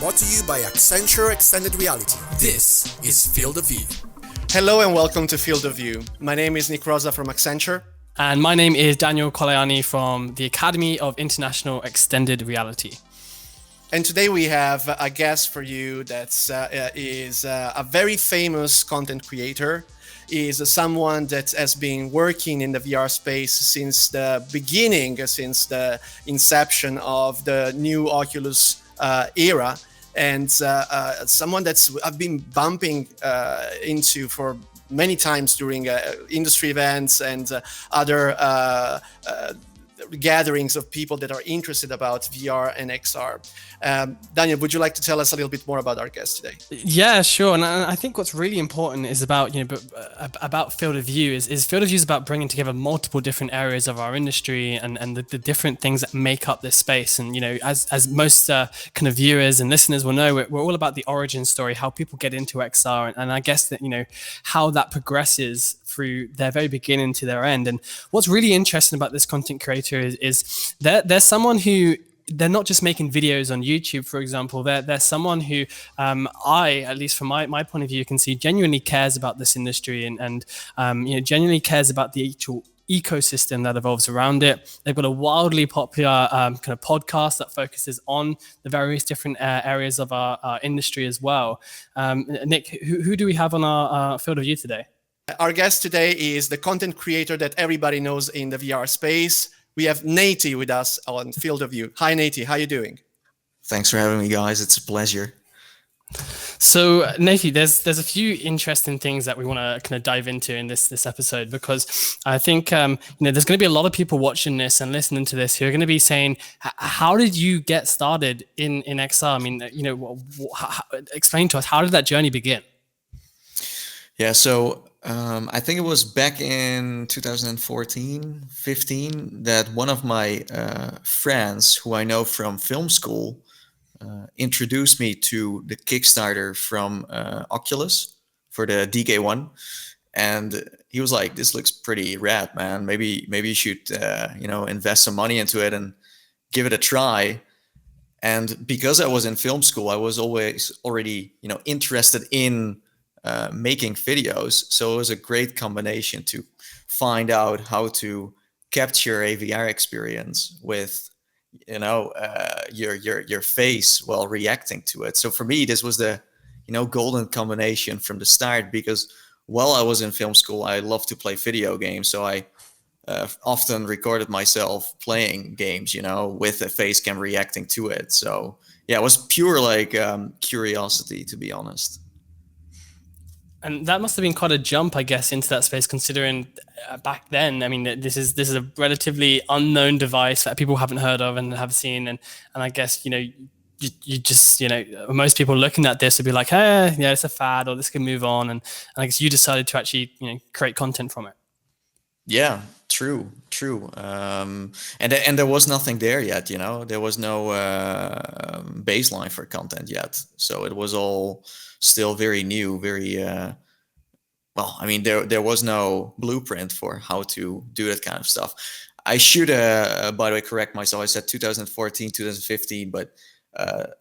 brought to you by Accenture Extended Reality. This is Field of View. Hello and welcome to Field of View. My name is Nick Rosa from Accenture. And my name is Daniel Kolayani from the Academy of International Extended Reality. And today we have a guest for you that is a very famous content creator. Is someone that has been working in the VR space since the beginning, since the inception of the new Oculus era, and someone that's I've been bumping into for many times during industry events and other gatherings of people that are interested about VR and XR. Daniel, would you like to tell us a little bit more about our guest today? Yeah, sure. And I think what's really important is about about Field of View is Field of View is about bringing together multiple different areas of our industry and the different things that make up this space. And as most kind of viewers and listeners will know, we're all about the origin story, how people get into XR, and I guess that how that progresses through their very beginning to their end. And what's really interesting about this content creator is they're someone who, they're not just making videos on YouTube, for example. They're someone who at least from my point of view, can see genuinely cares about this industry and genuinely cares about the actual ecosystem that evolves around it. They've got a wildly popular kind of podcast that focuses on the various different areas of our industry as well. Nick, who do we have on our Field of View today? Our guest today is the content creator that everybody knows in the VR space. We have Nathie with us on Field of View. Hi, Nathie. How are you doing? Thanks for having me, guys. It's a pleasure. So, Nathie, there's a few interesting things that we want to kind of dive into in this episode, because I think there's going to be a lot of people watching this and listening to this who are going to be saying, "How did you get started in XR?" I mean, explain to us, how did that journey begin? Yeah, so I think it was back in 2014, 15 that one of my friends who I know from film school introduced me to the Kickstarter from Oculus for the DK1. And he was like, "This looks pretty rad, man. Maybe you should invest some money into it and give it a try." And because I was in film school, I was already interested in making videos, so it was a great combination to find out how to capture a VR experience with your face while reacting to it. So for me, this was the golden combination from the start, because while I was in film school, I loved to play video games, so I often recorded myself playing games with a face cam reacting to it. So yeah, it was pure curiosity, to be honest. And that must have been quite a jump, I guess, into that space, considering back then, I mean, this is a relatively unknown device that people haven't heard of and have seen. And I guess, you just, most people looking at this would be like, "Hey, yeah, it's a fad, or this can move on." And I guess you decided to actually, create content from it. Yeah, true. And there was nothing there yet, there was no baseline for content yet. So it was all still very new, very, there was no blueprint for how to do that kind of stuff. I should, by the way, correct myself. I said 2014, 2015, but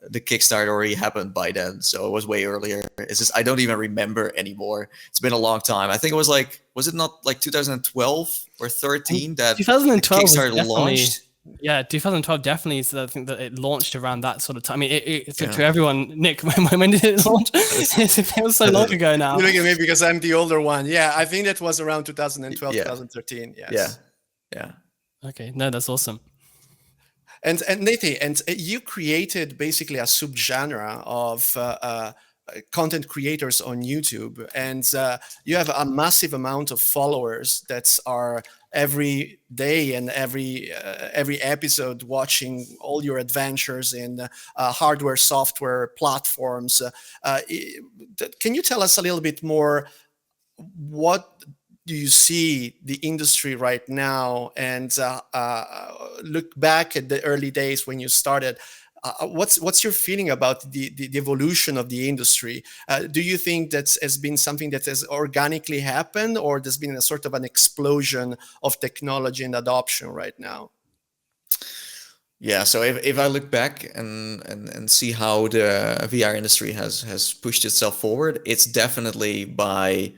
the Kickstarter already happened by then, so it was way earlier. It's just I don't even remember anymore. It's been a long time. I think it was was it not 2012 or 13 that 2012 Kickstarter launched? Yeah, 2012 definitely is. I think that it launched around that sort of time. I mean, to everyone, Nick, when did it launch? It feels so long ago now. You're looking at me because I'm the older one. Yeah, I think that was around 2012, 2013. Yes. Yeah. Okay, no, that's awesome. And Nathie, and you created basically a subgenre of content creators on YouTube, and you have a massive amount of followers that are every day and every episode watching all your adventures in hardware, software platforms. Can you tell us a little bit more? What do you see the industry right now, and look back at the early days when you started? What's your feeling about the evolution of the industry? Do you think that has been something that has organically happened, or there's been a sort of an explosion of technology and adoption right now? Yeah, so if I look back and see how the VR industry has pushed itself forward, it's definitely by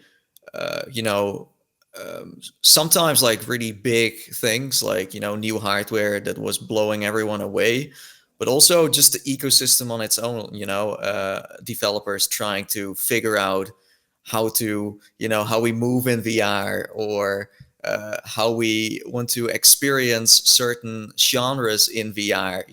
you know, sometimes like really big things like, new hardware that was blowing everyone away, but also just the ecosystem on its own, developers trying to figure out how to, how we move in VR, or how we want to experience certain genres in VR,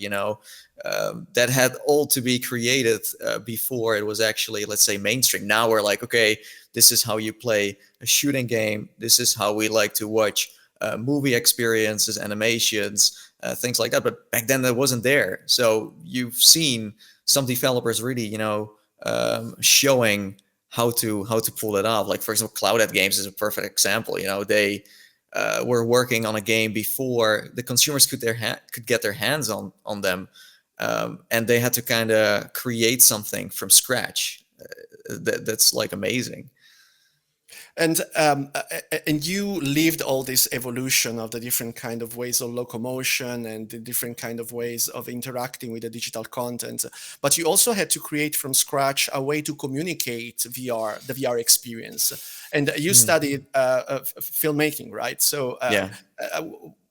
that had all to be created before it was actually, let's say, mainstream. Now we're like, okay, this is how you play a shooting game. This is how we like to watch movie experiences, animations, things like that. But back then that wasn't there. So you've seen some developers really, showing how to pull it off. Like, for example, Cloudhead Games is a perfect example. They were working on a game before the consumers could get their hands on them, and they had to kind of create something from scratch. That's like amazing. And you lived all this evolution of the different kind of ways of locomotion and the different kind of ways of interacting with the digital content, but you also had to create from scratch a way to communicate the VR experience. And you studied filmmaking, right? So Yeah. uh,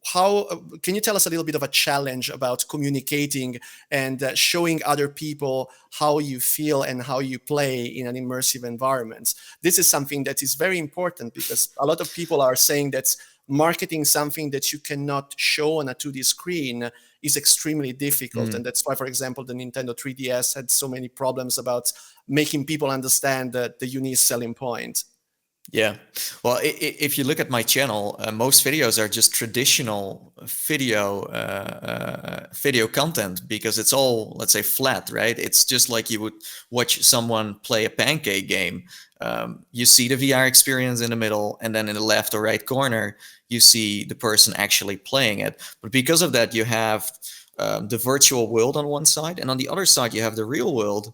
how can you tell us a little bit of a challenge about communicating and showing other people how you feel and how you play in an immersive environment? This is something that is very important, because a lot of people are saying that marketing something that you cannot show on a 2D screen is extremely difficult. And that's why, for example, the Nintendo 3DS had so many problems about making people understand the unique selling point. Yeah. Well, if you look at my channel, most videos are just traditional video content, because it's all, let's say, flat, right? It's just like you would watch someone play a pancake game. You see the VR experience in the middle, and then in the left or right corner, you see the person actually playing it. But because of that, you have the virtual world on one side, and on the other side, you have the real world,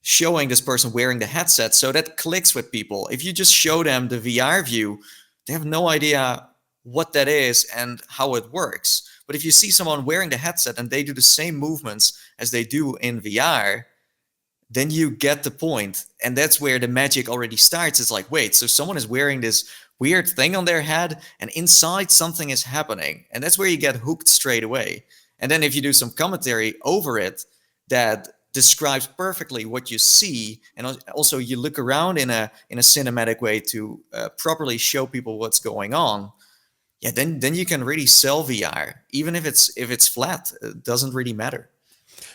showing this person wearing the headset, so that clicks with people. If you just show them the VR view, they have no idea what that is and how it works. But if you see someone wearing the headset and they do the same movements as they do in VR, then you get the point. And that's where the magic already starts. It's like, wait, so someone is wearing this weird thing on their head, and inside something is happening. And that's where you get hooked straight away. And then if you do some commentary over it that describes perfectly what you see, and also you look around in a cinematic way to properly show people what's going on, yeah, then you can really sell VR, even if it's flat. It doesn't really matter.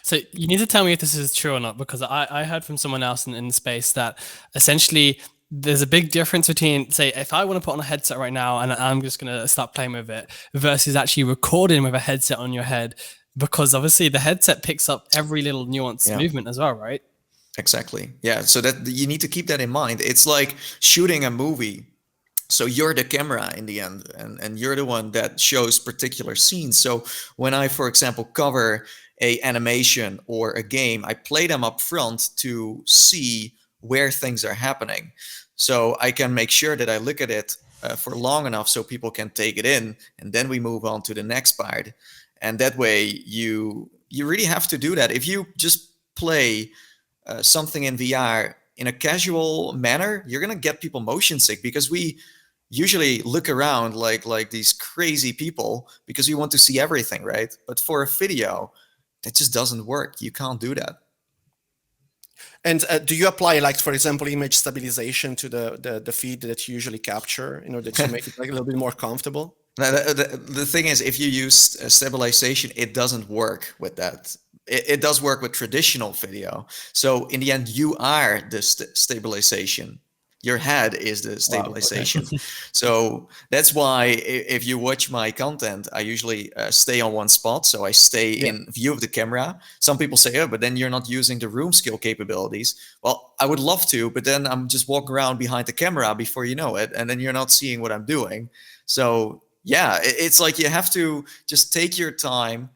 So you need to tell me if this is true or not, because I heard from someone else in the space that essentially there's a big difference between, say, if I want to put on a headset right now and I'm just going to start playing with it, versus actually recording with a headset on your head, because obviously the headset picks up every little nuanced movement as well, right? Exactly. Yeah. So that you need to keep that in mind. It's like shooting a movie. So you're the camera in the end, and you're the one that shows particular scenes. So when I, for example, cover a animation or a game, I play them up front to see where things are happening. So I can make sure that I look at it for long enough so people can take it in, and then we move on to the next part. And that way you really have to do that. If you just play something in VR in a casual manner, you're gonna get people motion sick, because we usually look around like these crazy people because we want to see everything, right? But for a video, that just doesn't work. You can't do that. And do you apply, like, for example, image stabilization to the feed that you usually capture in order to make it like a little bit more comfortable? Now, the thing is, if you use stabilization, it doesn't work with that. It does work with traditional video. So in the end, you are the stabilization. Your head is the stabilization. Wow, okay. So that's why if you watch my content, I usually stay on one spot. So I stay in view of the camera. Some people say, oh, but then you're not using the room scale capabilities. Well, I would love to, but then I'm just walking around behind the camera before you know it. And then you're not seeing what I'm doing. So yeah, it's like you have to just take your time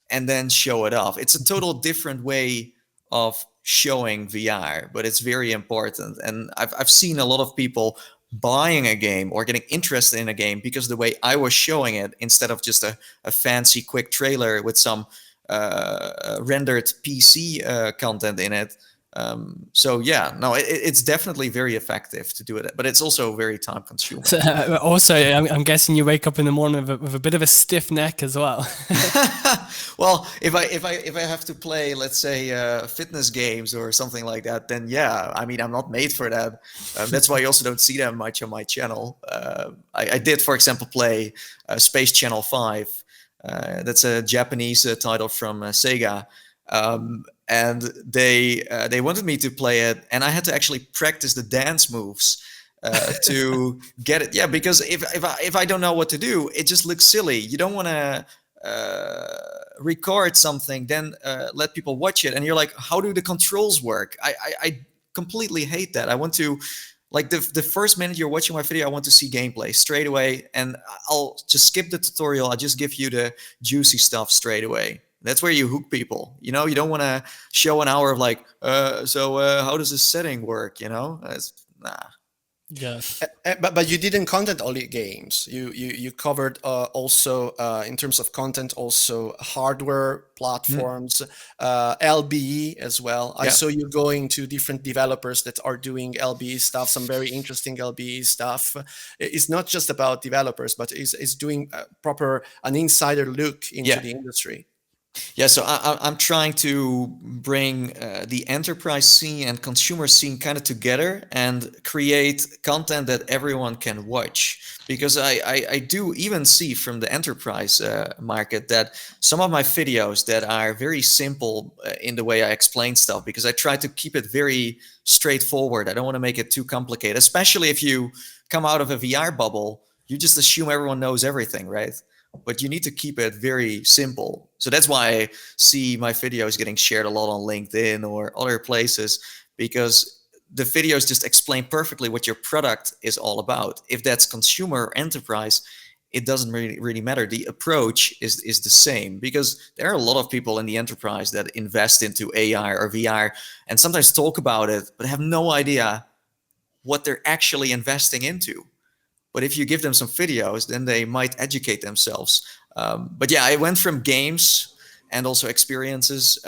and then show it off. It's a total different way of showing VR, but it's very important. And I've seen a lot of people buying a game or getting interested in a game because the way I was showing it, instead of just a fancy quick trailer with some rendered PC content in it. So yeah, no, it's definitely very effective to do it, but it's also very time consuming. So, also, I'm guessing you wake up in the morning with a bit of a stiff neck as well. Well, if I have to play, let's say, fitness games or something like that, then yeah, I mean, I'm not made for that. That's why you also don't see them much on my channel. I did, for example, play Space Channel 5. That's a Japanese title from Sega. And they wanted me to play it, and I had to actually practice the dance moves to get it. Yeah, because if I don't know what to do, it just looks silly. You don't want to record something, then let people watch it, and you're like, how do the controls work? I completely hate that. I want to, like, the first minute you're watching my video, I want to see gameplay straight away, and I'll just skip the tutorial. I'll just give you the juicy stuff straight away. That's where you hook people. You know, you don't want to show an hour of like, how does this setting work? You know, nah. Yeah. But you didn't content only games. You covered also in terms of content, also hardware platforms, LBE as well. I saw you going to different developers that are doing LBE stuff, some very interesting LBE stuff. It's not just about developers, but it's doing an insider look into the industry. Yeah, so I'm trying to bring the enterprise scene and consumer scene kind of together and create content that everyone can watch. Because I do even see from the enterprise market that some of my videos that are very simple in the way I explain stuff, because I try to keep it very straightforward. I don't want to make it too complicated, especially if you come out of a VR bubble, you just assume everyone knows everything, right? But you need to keep it very simple. So that's why I see my videos getting shared a lot on LinkedIn or other places, because the videos just explain perfectly what your product is all about. If that's consumer or enterprise, it doesn't really matter. The approach is the same, because there are a lot of people in the enterprise that invest into AI or VR and sometimes talk about it, but have no idea what they're actually investing into. But if you give them some videos, then they might educate themselves. But yeah, I went from games and also experiences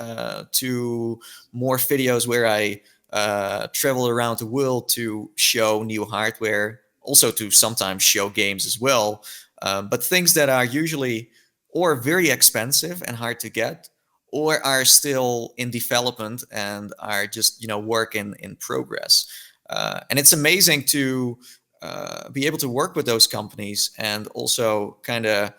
to more videos where I travel around the world to show new hardware, also to sometimes show games as well. But things that are usually or very expensive and hard to get, or are still in development and are just, work in progress. And it's amazing to be able to work with those companies and also kind of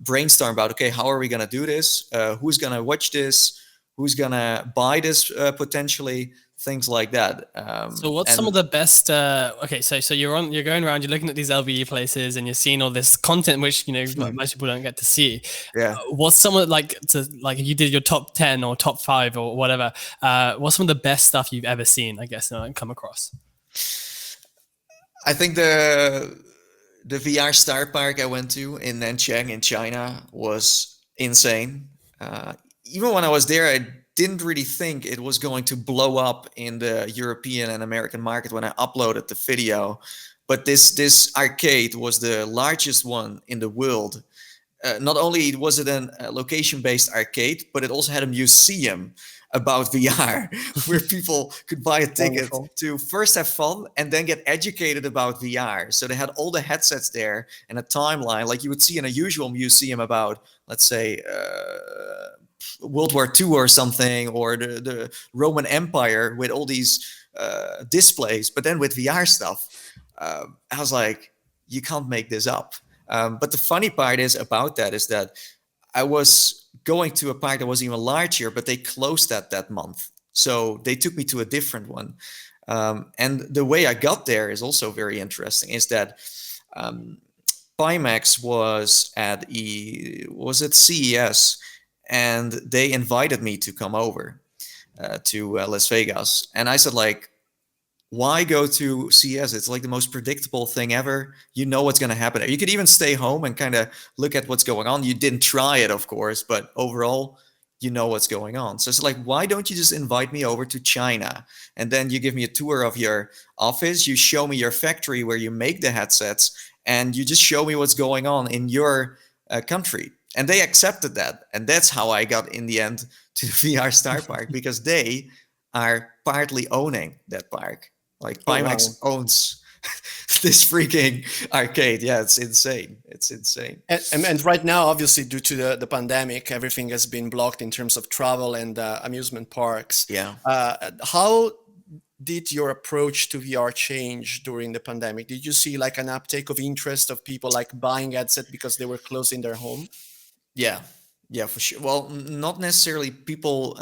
brainstorm about, okay, how are we going to do this? Who's going to watch this? Who's going to buy this potentially? Things like that. So what's some of the best? Okay, so you're going around, you're looking at these LBE places, and you're seeing all this content, which most people don't get to see. Yeah. What's some of like you did your top 10 or top 5 or whatever? What's some of the best stuff you've ever seen? I guess and come across. I think the VR Star Park I went to in Nanchang in China was insane. Even when I was there, I didn't really think it was going to blow up in the European and American market when I uploaded the video. But this arcade was the largest one in the world. Not only was it a location-based arcade, but it also had a museum about VR where people could buy a ticket to first have fun and then get educated about VR. So they had all the headsets there and a timeline like you would see in a usual museum about, let's say, World War II or something, or the Roman Empire with all these displays, but then with VR stuff. I was like, you can't make this up. But the funny part is that I was going to a park that was even larger, but they closed that month. So they took me to a different one. And the way I got there is also very interesting, is that Pimax was at CES, and they invited me to come over to Las Vegas. And I said, like, why go to CES? It's like the most predictable thing ever. You know what's going to happen. You could even stay home and kind of look at what's going on. You didn't try it, of course, but overall, you know what's going on. So it's like, why don't you just invite me over to China? And then you give me a tour of your office. You show me your factory where you make the headsets, and you just show me what's going on in your country. And they accepted that. And that's how I got in the end to the VR Star Park, because they are partly owning that park. Like Oh wow. Pimax owns this freaking arcade. Yeah, it's insane. It's insane. And right now, obviously, due to the pandemic, everything has been blocked in terms of travel and amusement parks. Yeah. How did your approach to VR change during the pandemic? Did you see like an uptake of interest of people like buying headset because they were close in their home? Yeah. Yeah, for sure. Well, not necessarily. People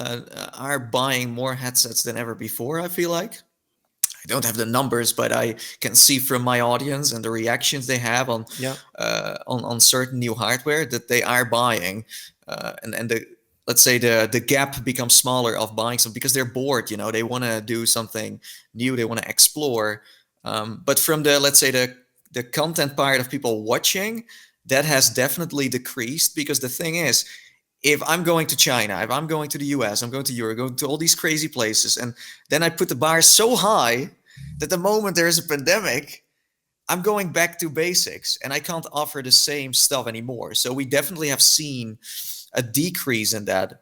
are buying more headsets than ever before, I feel like. I don't have the numbers, but I can see from my audience and the reactions they have Yeah. on certain new hardware that they are buying, and the, let's say, the gap becomes smaller of buying some, because they're bored. They want to do something new, they want to explore. But from the, let's say, the content part of people watching, that has definitely decreased, because the thing is, if I'm going to China, if I'm going to the US, I'm going to Europe, going to all these crazy places, and then I put the bar so high that the moment there is a pandemic, I'm going back to basics and I can't offer the same stuff anymore. So we definitely have seen a decrease in that.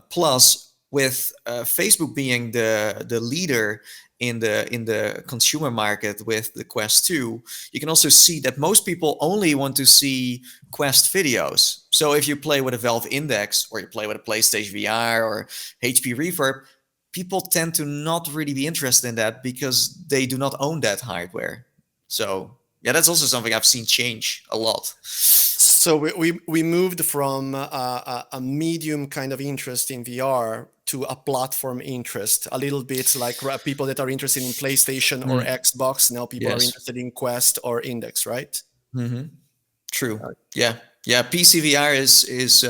Plus, with Facebook being the leader in the consumer market with the Quest 2, you can also see that most people only want to see Quest videos. So if you play with a Valve Index, or you play with a PlayStation VR or HP Reverb, people tend to not really be interested in that because they do not own that hardware. So yeah, that's also something I've seen change a lot. So we moved from a medium kind of interest in VR to a platform interest, a little bit like people that are interested in PlayStation or Xbox. Now people are Yes. interested in Quest or Index, right? True. Yeah. Yeah. PCVR is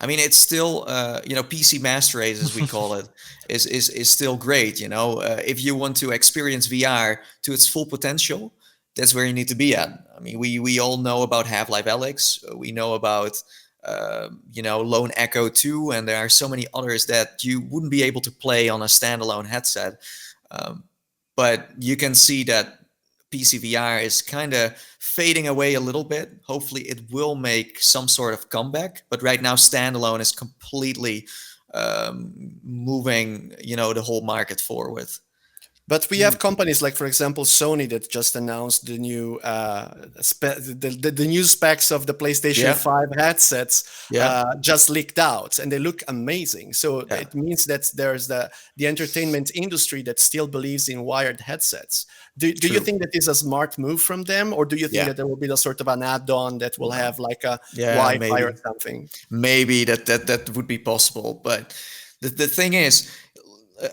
I mean, it's still PC Master Race, as we call it, is still great. If you want to experience VR to its full potential, that's where you need to be at. I mean, we all know about Half-Life Alyx. We know about Lone Echo 2, and there are so many others that you wouldn't be able to play on a standalone headset. But you can see that PCVR is kind of fading away a little bit. Hopefully it will make some sort of comeback. But right now, standalone is completely moving, the whole market forward. But we have companies like, for example, Sony that just announced the new the new specs of the PlayStation 5 headsets just leaked out, and they look amazing. So it means that there's the entertainment industry that still believes in wired headsets. Do you think that is a smart move from them, or do you think that there will be a sort of an add-on that will have like a Wi-Fi or something? Maybe that would be possible, but the thing is,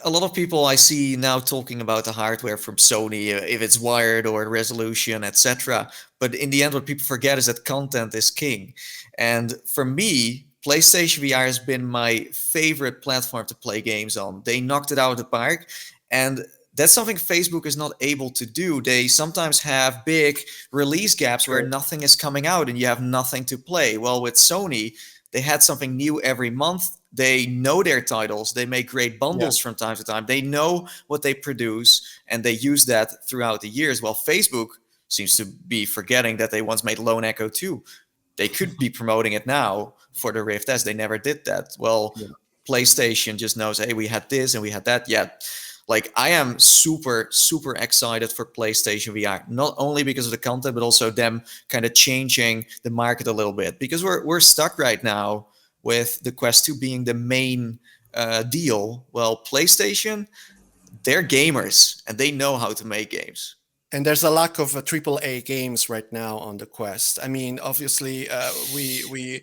a lot of people I see now talking about the hardware from Sony, if it's wired or resolution, etc. But in the end, what people forget is that content is king. And for me, PlayStation VR has been my favorite platform to play games on. They knocked it out of the park, and that's something Facebook is not able to do. They sometimes have big release gaps where nothing is coming out and you have nothing to play. Well, with Sony, they had something new every month. They know their titles. They make great bundles from time to time. They know what they produce, and they use that throughout the years. Well, Facebook seems to be forgetting that they once made Lone Echo 2. They could be promoting it now for the Rift S. They never did that. Well, PlayStation just knows, hey, we had this and we had that. Yeah. Like, I am super, super excited for PlayStation VR, not only because of the content, but also them kind of changing the market a little bit, because we're stuck right now with the Quest 2 being the main deal. Well, PlayStation, they're gamers and they know how to make games. And there's a lack of AAA games right now on the Quest. I mean, obviously, we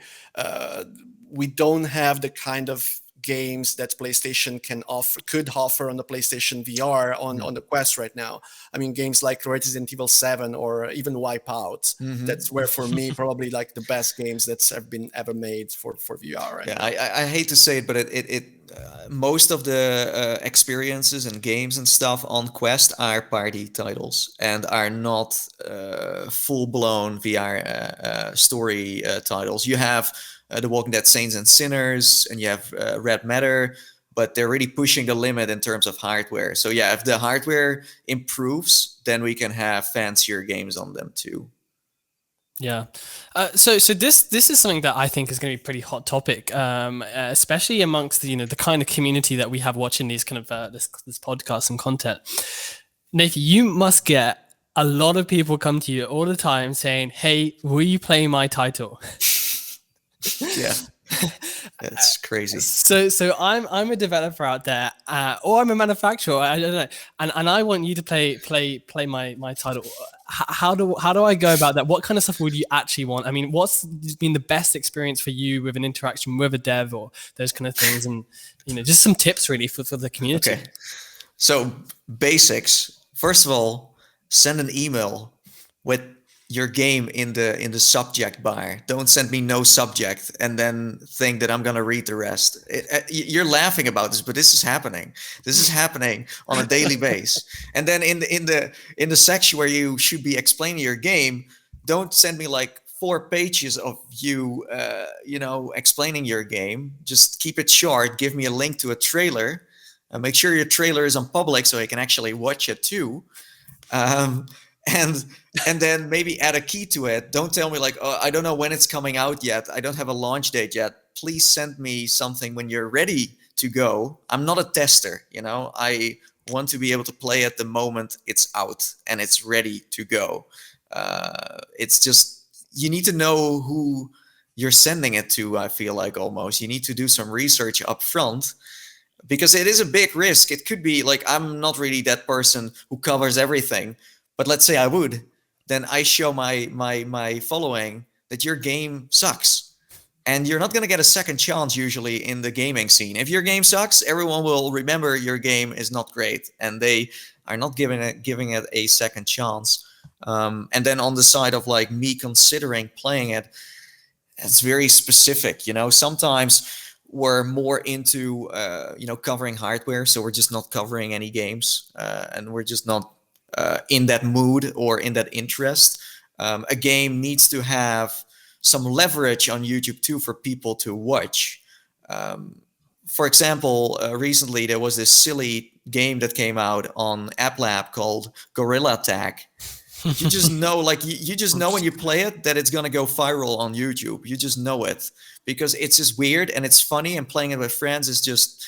don't have the kind of games that PlayStation could offer on the PlayStation VR on the Quest right now. I mean, games like Resident Evil 7 or even Wipeout. That's where, for me, probably like the best games that's have been ever made for VR. Right now. I hate to say it, but most of the experiences and games and stuff on Quest are party titles and are not full-blown VR story titles. You have The Walking Dead Saints and Sinners, and you have Red Matter, but they're really pushing the limit in terms of hardware. So yeah, if the hardware improves, then we can have fancier games on them too. Yeah. So this is something that I think is going to be a pretty hot topic, especially amongst the kind of community that we have watching these kind of this podcast and content. Nathie, you must get a lot of people come to you all the time saying, "Hey, will you play my title?" Yeah, it's crazy. So I'm a developer out there, or I'm a manufacturer. I don't know, and I want you to play my title. How do I go about that? What kind of stuff would you actually want? I mean, what's been the best experience for you with an interaction with a dev or those kind of things, and just some tips really for the community. Okay, so basics. First of all, send an email with your game in the subject bar. Don't send me no subject and then think that I'm gonna read the rest. You're laughing about this, but this is happening. This is happening on a daily basis. And then in the section where you should be explaining your game, don't send me like 4 pages of you explaining your game. Just keep it short. Give me a link to a trailer. Make sure your trailer is on public so I can actually watch it too. And then maybe add a key to it. Don't tell me like, oh, I don't know when it's coming out yet. I don't have a launch date yet. Please send me something when you're ready to go. I'm not a tester, I want to be able to play at the moment it's out and it's ready to go. It's just, you need to know who you're sending it to. I feel like almost you need to do some research up front, because it is a big risk. It could be like, I'm not really that person who covers everything, but let's say I would, then I show my following that your game sucks. And you're not going to get a second chance usually in the gaming scene. If your game sucks, everyone will remember your game is not great, and they are not giving it a second chance. And then on the side of like me considering playing it, it's very specific. Sometimes we're more into covering hardware, so we're just not covering any games, and we're just not in that mood or in that interest. A game needs to have some leverage on YouTube too for people to watch. For example, recently there was this silly game that came out on App Lab called Gorilla Tag. You just know, like you just know when you play it that it's gonna go viral on YouTube. You just know it because it's just weird and it's funny, and playing it with friends is just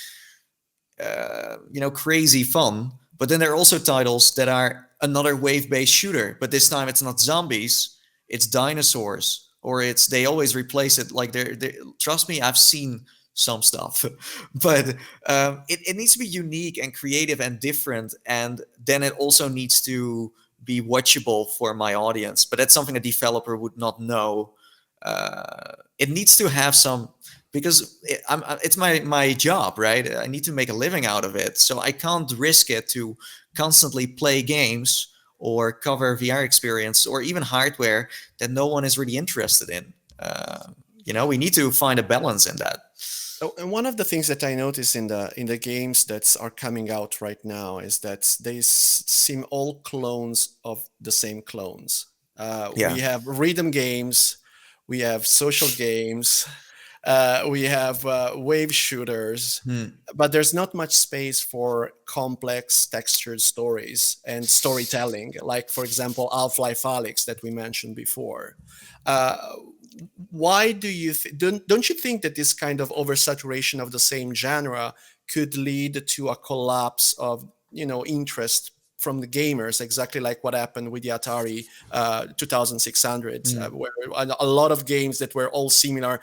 crazy fun. But then there are also titles that are another wave-based shooter, but this time it's not zombies, it's dinosaurs, or they always replace it. Like they're trust me, I've seen some stuff, but it needs to be unique and creative and different, and then it also needs to be watchable for my audience. But that's something a developer would not know. It needs to have some, because it's my job, right? I need to make a living out of it. So I can't risk it to constantly play games or cover VR experience or even hardware that no one is really interested in. We need to find a balance in that. Oh, and one of the things that I notice in the games that are coming out right now is that they seem all clones of the same clones. Yeah. We have rhythm games, we have social games, we have wave shooters, but there's not much space for complex textured stories and storytelling, like, for example, Half-Life Alyx that we mentioned before. Why do you don't you think that this kind of oversaturation of the same genre could lead to a collapse of interest from the gamers, exactly like what happened with the Atari 2600, where a lot of games that were all similar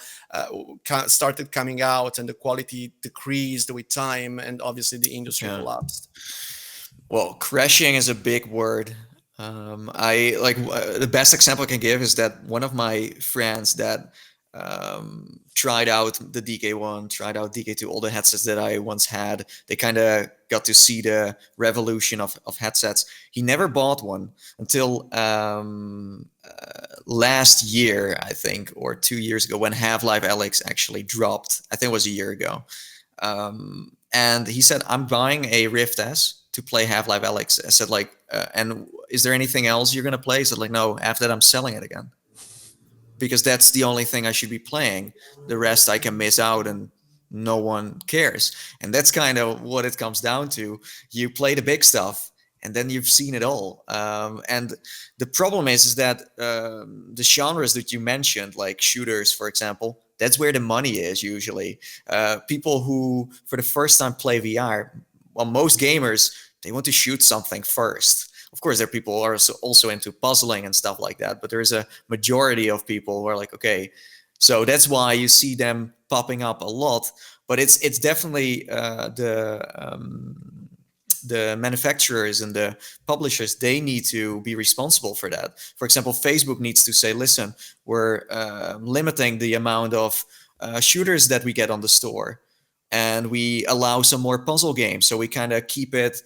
started coming out, and the quality decreased with time, and obviously the industry collapsed? Well, crashing is a big word. I like the best example I can give is that one of my friends that tried out the DK1, tried out DK2, all the headsets that I once had. They kind of got to see the revolution of headsets. He never bought one until last year, I think, or 2 years ago, when Half-Life Alyx actually dropped. I think it was a year ago. And he said, I'm buying a Rift S to play Half-Life Alyx. I said, like, and is there anything else you're going to play? He said, like, no, after that I'm selling it again. Because that's the only thing I should be playing. The rest I can miss out and no one cares. And that's kind of what it comes down to. You play the big stuff and then you've seen it all. And the problem is that the genres that you mentioned, like shooters, for example, that's where the money is usually. People who, for the first time, play VR, well, most gamers, they want to shoot something first. Of course, there are people who are also into puzzling and stuff like that, but there's a majority of people who are like, okay, so that's why you see them popping up a lot. But it's definitely the manufacturers and the publishers, they need to be responsible for that. For example, Facebook needs to say, listen, we're limiting the amount of shooters that we get on the store, and we allow some more puzzle games, so we kind of keep it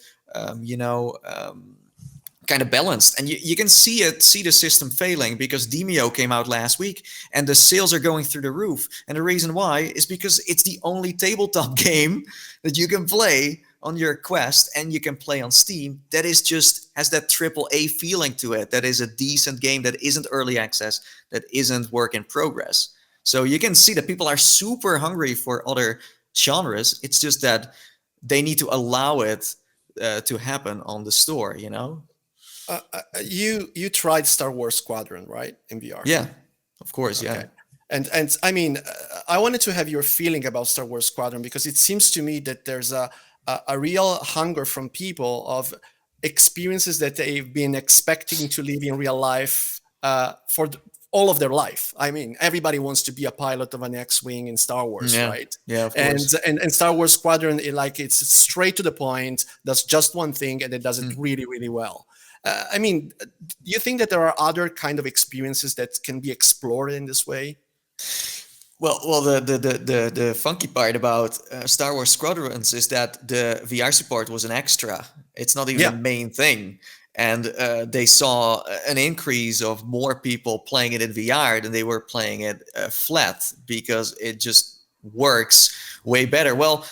kind of balanced. And you can see the system failing, because Demio came out last week and the sales are going through the roof. And the reason why is because it's the only tabletop game that you can play on your Quest and you can play on Steam that is just has that AAA feeling to it, that is a decent game, that isn't early access, that isn't work in progress. So you can see that people are super hungry for other genres. It's just that they need to allow it to happen on the store, you know? You tried Star Wars Squadron, right, in VR? Yeah, of course, Okay. yeah. And I mean, I wanted to have your feeling about Star Wars Squadron, because it seems to me that there's a real hunger from people of experiences that they've been expecting to live in real life for all of their life. I mean, everybody wants to be a pilot of an X-wing in Star Wars, Yeah. right? Yeah, of course. And Star Wars Squadron, it's straight to the point, does just one thing, and it does it really, really well. I mean, do you think that there are other kind of experiences that can be explored in this way? Well, the funky part about Star Wars Squadrons is that the VR support was an extra. It's not even Yeah. the main thing. And they saw an increase of more people playing it in VR than they were playing it flat, because it just works way better. Well,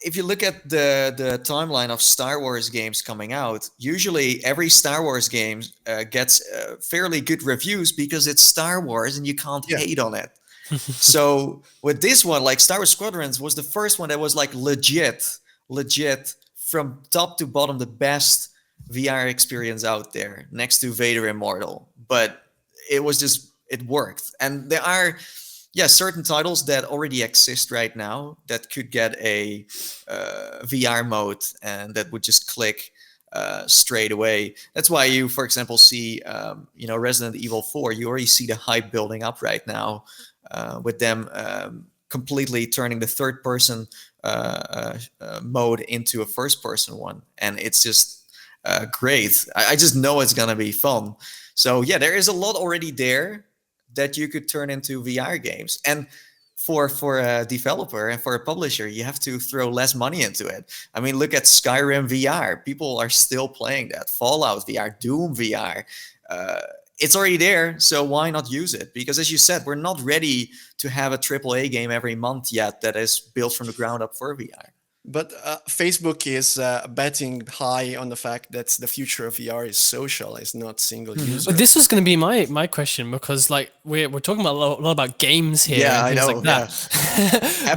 if you look at the timeline of Star Wars games coming out, usually every Star Wars game gets fairly good reviews because it's Star Wars and you can't hate on it. So with this one, like Star Wars Squadrons was the first one that was like legit from top to bottom, the best VR experience out there, next to Vader Immortal. But it was just, it worked. And there are certain titles that already exist right now that could get a VR mode and that would just click straight away. That's why you, for example, see Resident Evil 4. You already see the hype building up right now with them completely turning the third person mode into a first person one, and it's just great. I just know it's gonna be fun. So yeah, there is a lot already there that you could turn into VR games. And for a developer and for a publisher, you have to throw less money into it. I mean, look at Skyrim VR. People are still playing that. Fallout VR, Doom VR. It's already there, so why not use it? Because as you said, we're not ready to have a AAA game every month yet that is built from the ground up for VR. But Facebook is betting high on the fact that the future of VR is social, is not single user. But this was going to be my question, because like we're talking about a lot about games here. Yeah, and I things know. Like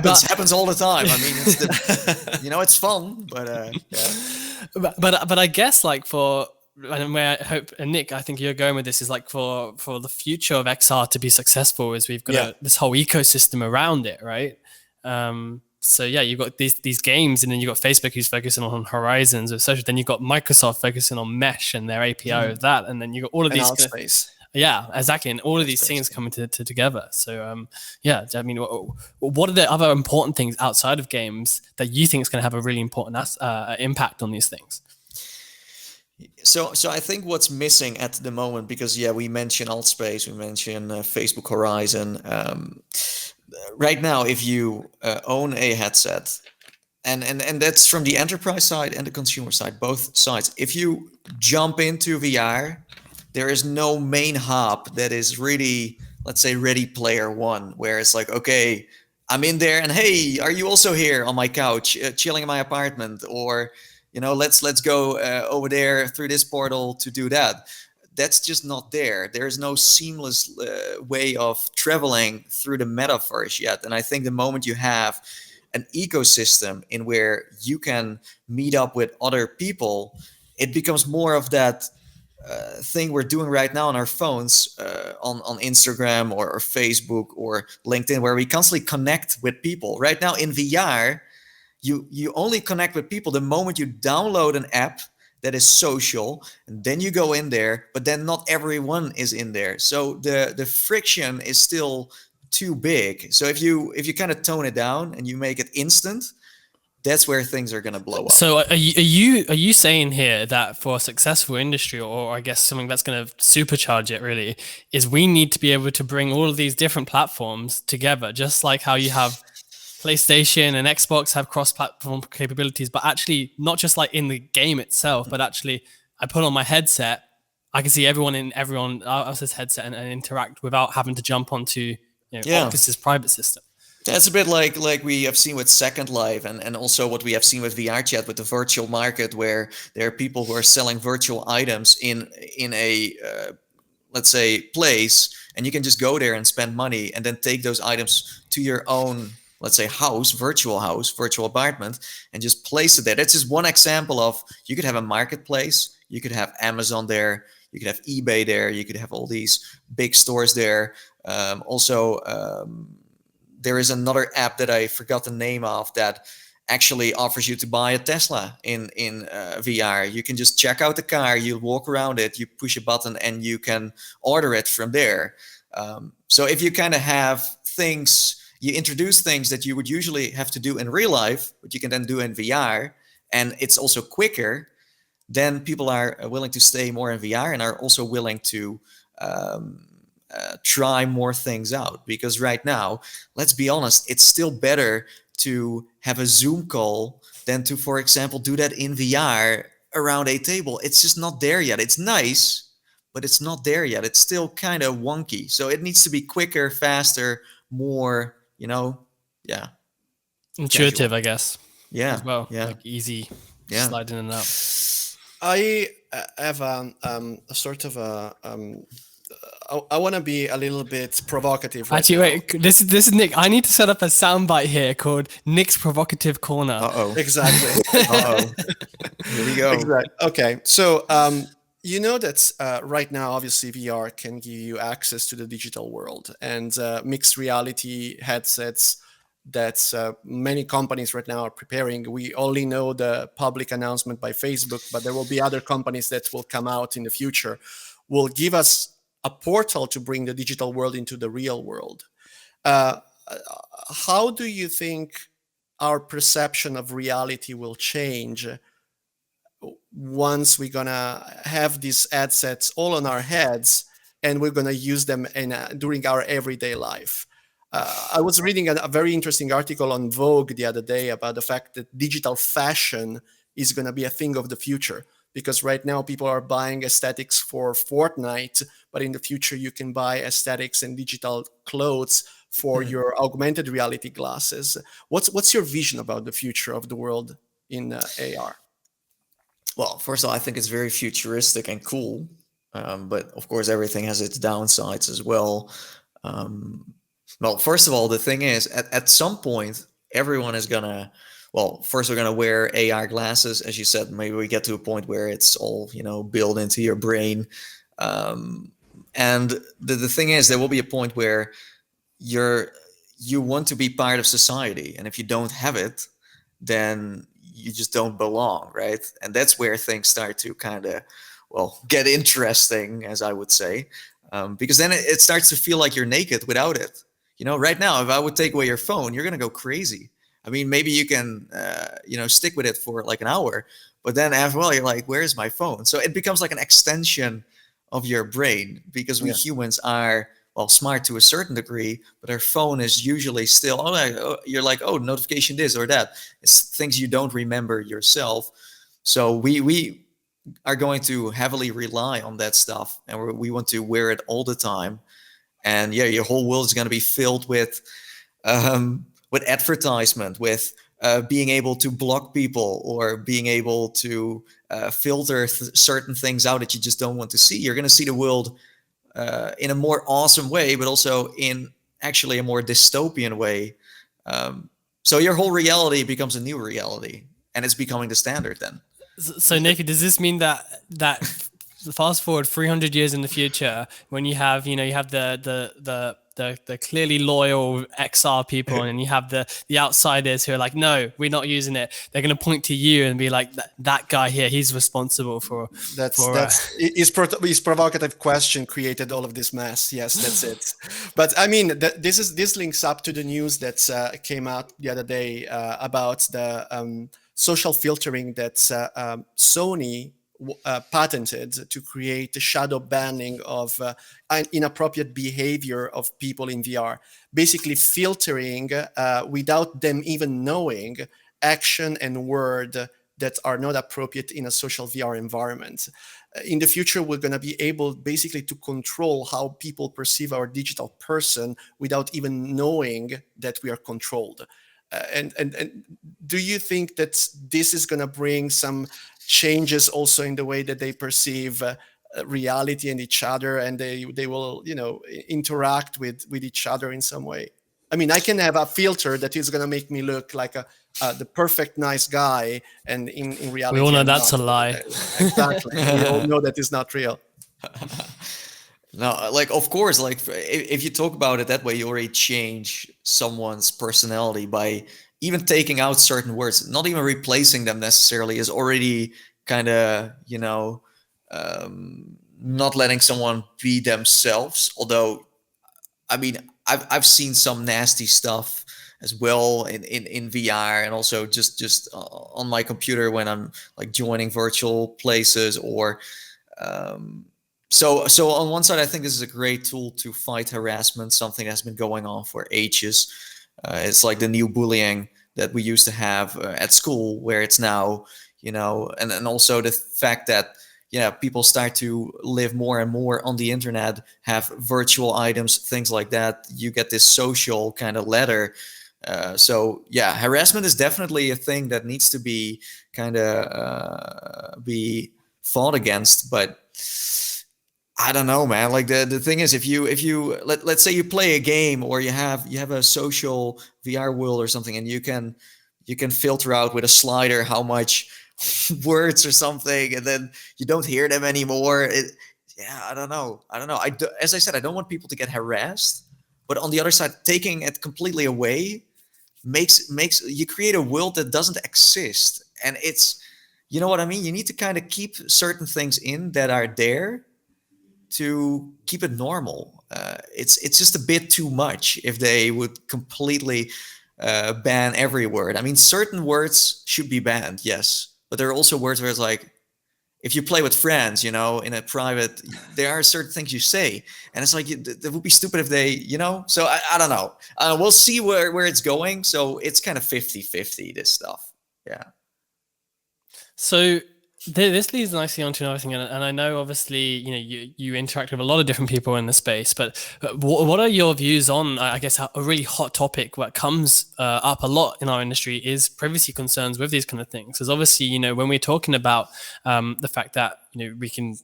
that. Happens all the time. I mean, it's it's fun, but yeah. But I guess like for, and where I hope, and Nick, I think you're going with this, is like for the future of XR to be successful, is we've got this whole ecosystem around it, right? So yeah, you've got these games, and then you've got Facebook who's focusing on horizons or social. Then you've got Microsoft focusing on mesh and their API of that, and then you've got all of these space. Yeah, exactly, and all of these things coming together. So yeah, I mean, what are the other important things outside of games that you think is going to have a really important impact on these things? So I think what's missing at the moment, because we mentioned Altspace, we mentioned Facebook Horizon. Right now, if you own a headset, and that's from the enterprise side and the consumer side, both sides. If you jump into VR, there is no main hub that is really, let's say, Ready Player One, where it's like, okay, I'm in there, and hey, are you also here on my couch, chilling in my apartment, or let's go over there through this portal to do that. That's just not there. There is no seamless way of traveling through the metaverse yet. And I think the moment you have an ecosystem in where you can meet up with other people it becomes more of that thing we're doing right now on our phones, on Instagram or Facebook or LinkedIn, where we constantly connect with people. Right now in VR, you only connect with people the moment you download an app that is social, and then you go in there, but then not everyone is in there. So the friction is still too big. So if you kind of tone it down and you make it instant, that's where things are going to blow up. So are you saying here that for a successful industry, or I guess something that's going to supercharge it really, is we need to be able to bring all of these different platforms together, just like how you have PlayStation and Xbox have cross-platform capabilities, but actually not just like in the game itself, but actually I put on my headset, I can see everyone in everyone else's headset and interact without having to jump onto Oculus's private system. That's a bit like we have seen with Second Life, and also what we have seen with VR chat with the virtual market, where there are people who are selling virtual items in a let's say place, and you can just go there and spend money and then take those items to your own, let's say, virtual apartment, and just place it there. That's just one example of, you could have a marketplace, you could have Amazon there, you could have eBay there, you could have all these big stores there. There is another app that I forgot the name of that actually offers you to buy a Tesla in VR. You can just check out the car, you walk around it, you push a button, and you can order it from there. So if you kind of have things, you introduce things that you would usually have to do in real life, but you can then do in VR, and it's also quicker, then people are willing to stay more in VR and are also willing to try more things out. Because right now, let's be honest, it's still better to have a Zoom call than to, for example, do that in VR around a table. It's just not there yet. It's nice, but it's not there yet. It's still kind of wonky. So it needs to be quicker, faster, more, intuitive, casual. I guess. Yeah. As well. Yeah. Like easy Yeah. sliding in and out. I have a sort of a I want to be a little bit provocative. Right Actually, now. wait. This is Nick. I need to set up a soundbite here called Nick's Provocative Corner. Uh-oh. Exactly. Uh-oh. Here we go. Exactly. Okay. So you know that right now, obviously, VR can give you access to the digital world, and mixed reality headsets that many companies right now are preparing. We only know the public announcement by Facebook, but there will be other companies that will come out in the future, will give us a portal to bring the digital world into the real world. How do you think our perception of reality will change once we're gonna have these headsets all on our heads and we're gonna use them during our everyday life? I was reading a very interesting article on Vogue the other day about the fact that digital fashion is gonna be a thing of the future. Because right now people are buying aesthetics for Fortnite, but in the future you can buy aesthetics and digital clothes for your augmented reality glasses. What's your vision about the future of the world in AR? Well, first of all, I think it's very futuristic and cool, but of course everything has its downsides as well. Well, first of all, the thing is, at some point, everyone is gonna. Well, first we're gonna wear AR glasses, as you said. Maybe we get to a point where it's all built into your brain, and the thing is, there will be a point where you want to be part of society, and if you don't have it, then you just don't belong, right? And that's where things start to kind of, get interesting, as I would say, because then it starts to feel like you're naked without it. Right now, if I would take away your phone, you're gonna go crazy. I mean, maybe you can, stick with it for like an hour, but then after a while, you're like, where's my phone? So it becomes like an extension of your brain, because we humans are, smart to a certain degree, but our phone is usually still, you're like, notification this or that. It's things you don't remember yourself. So we are going to heavily rely on that stuff, and we want to wear it all the time. And your whole world is going to be filled with advertisement, with being able to block people, or being able to filter certain things out that you just don't want to see. You're going to see the world in a more awesome way, but also in actually a more dystopian way. So your whole reality becomes a new reality, and it's becoming the standard then. So Nathie, does this mean that fast forward 300 years in the future, when you have the clearly loyal XR people, and you have the outsiders who are like, no, we're not using it. They're going to point to you and be like, that guy here, he's responsible for That's for. his provocative question created all of this mess. Yes, that's it. But I mean, this links up to the news that came out the other day about the social filtering that Sony patented to create the shadow banning of inappropriate behavior of people in VR, basically filtering without them even knowing action and word that are not appropriate in a social VR environment. In the future, we're going to be able basically to control how people perceive our digital person without even knowing that we are controlled. And do you think that this is going to bring some changes also in the way that they perceive reality and each other, and they will interact with each other in some way? I mean, I can have a filter that is going to make me look like the perfect nice guy, and in reality, We all know I'm that's not. a lie. Exactly, we all know that is not real. No, like of course, like if you talk about it that way, you already change someone's personality by even taking out certain words, not even replacing them necessarily, is already kind of not letting someone be themselves. Although, I mean, I've seen some nasty stuff as well in VR, and also just on my computer when I'm like joining virtual places or. So on one side, I think this is a great tool to fight harassment, something that's been going on for ages. It's like the new bullying that we used to have at school, where it's now, and also the fact that, people start to live more and more on the internet, have virtual items, things like that. You get this social kind of ladder. So yeah, harassment is definitely a thing that needs to be kind of be fought against, but I don't know, man. Like the thing is, if you let's say you play a game, or you have a social VR world or something, and you can filter out with a slider how much words or something, and then you don't hear them anymore. I don't know. As I said, I don't want people to get harassed, but on the other side, taking it completely away makes you create a world that doesn't exist, and it's, you know what I mean. You need to kind of keep certain things in that are there to keep it normal. It's just a bit too much if they would completely ban every word. I mean, certain words should be banned, yes, but there are also words where it's like, if you play with friends, in a private, there are certain things you say, and it's like it would be stupid if they, So I don't know. We'll see where it's going. So it's kind of 50-50, this stuff. Yeah. So this leads nicely onto another thing, and I know obviously you interact with a lot of different people in the space, but what are your views on, I guess, a really hot topic that comes up a lot in our industry is privacy concerns with these kind of things? Because obviously, when we're talking about the fact that we can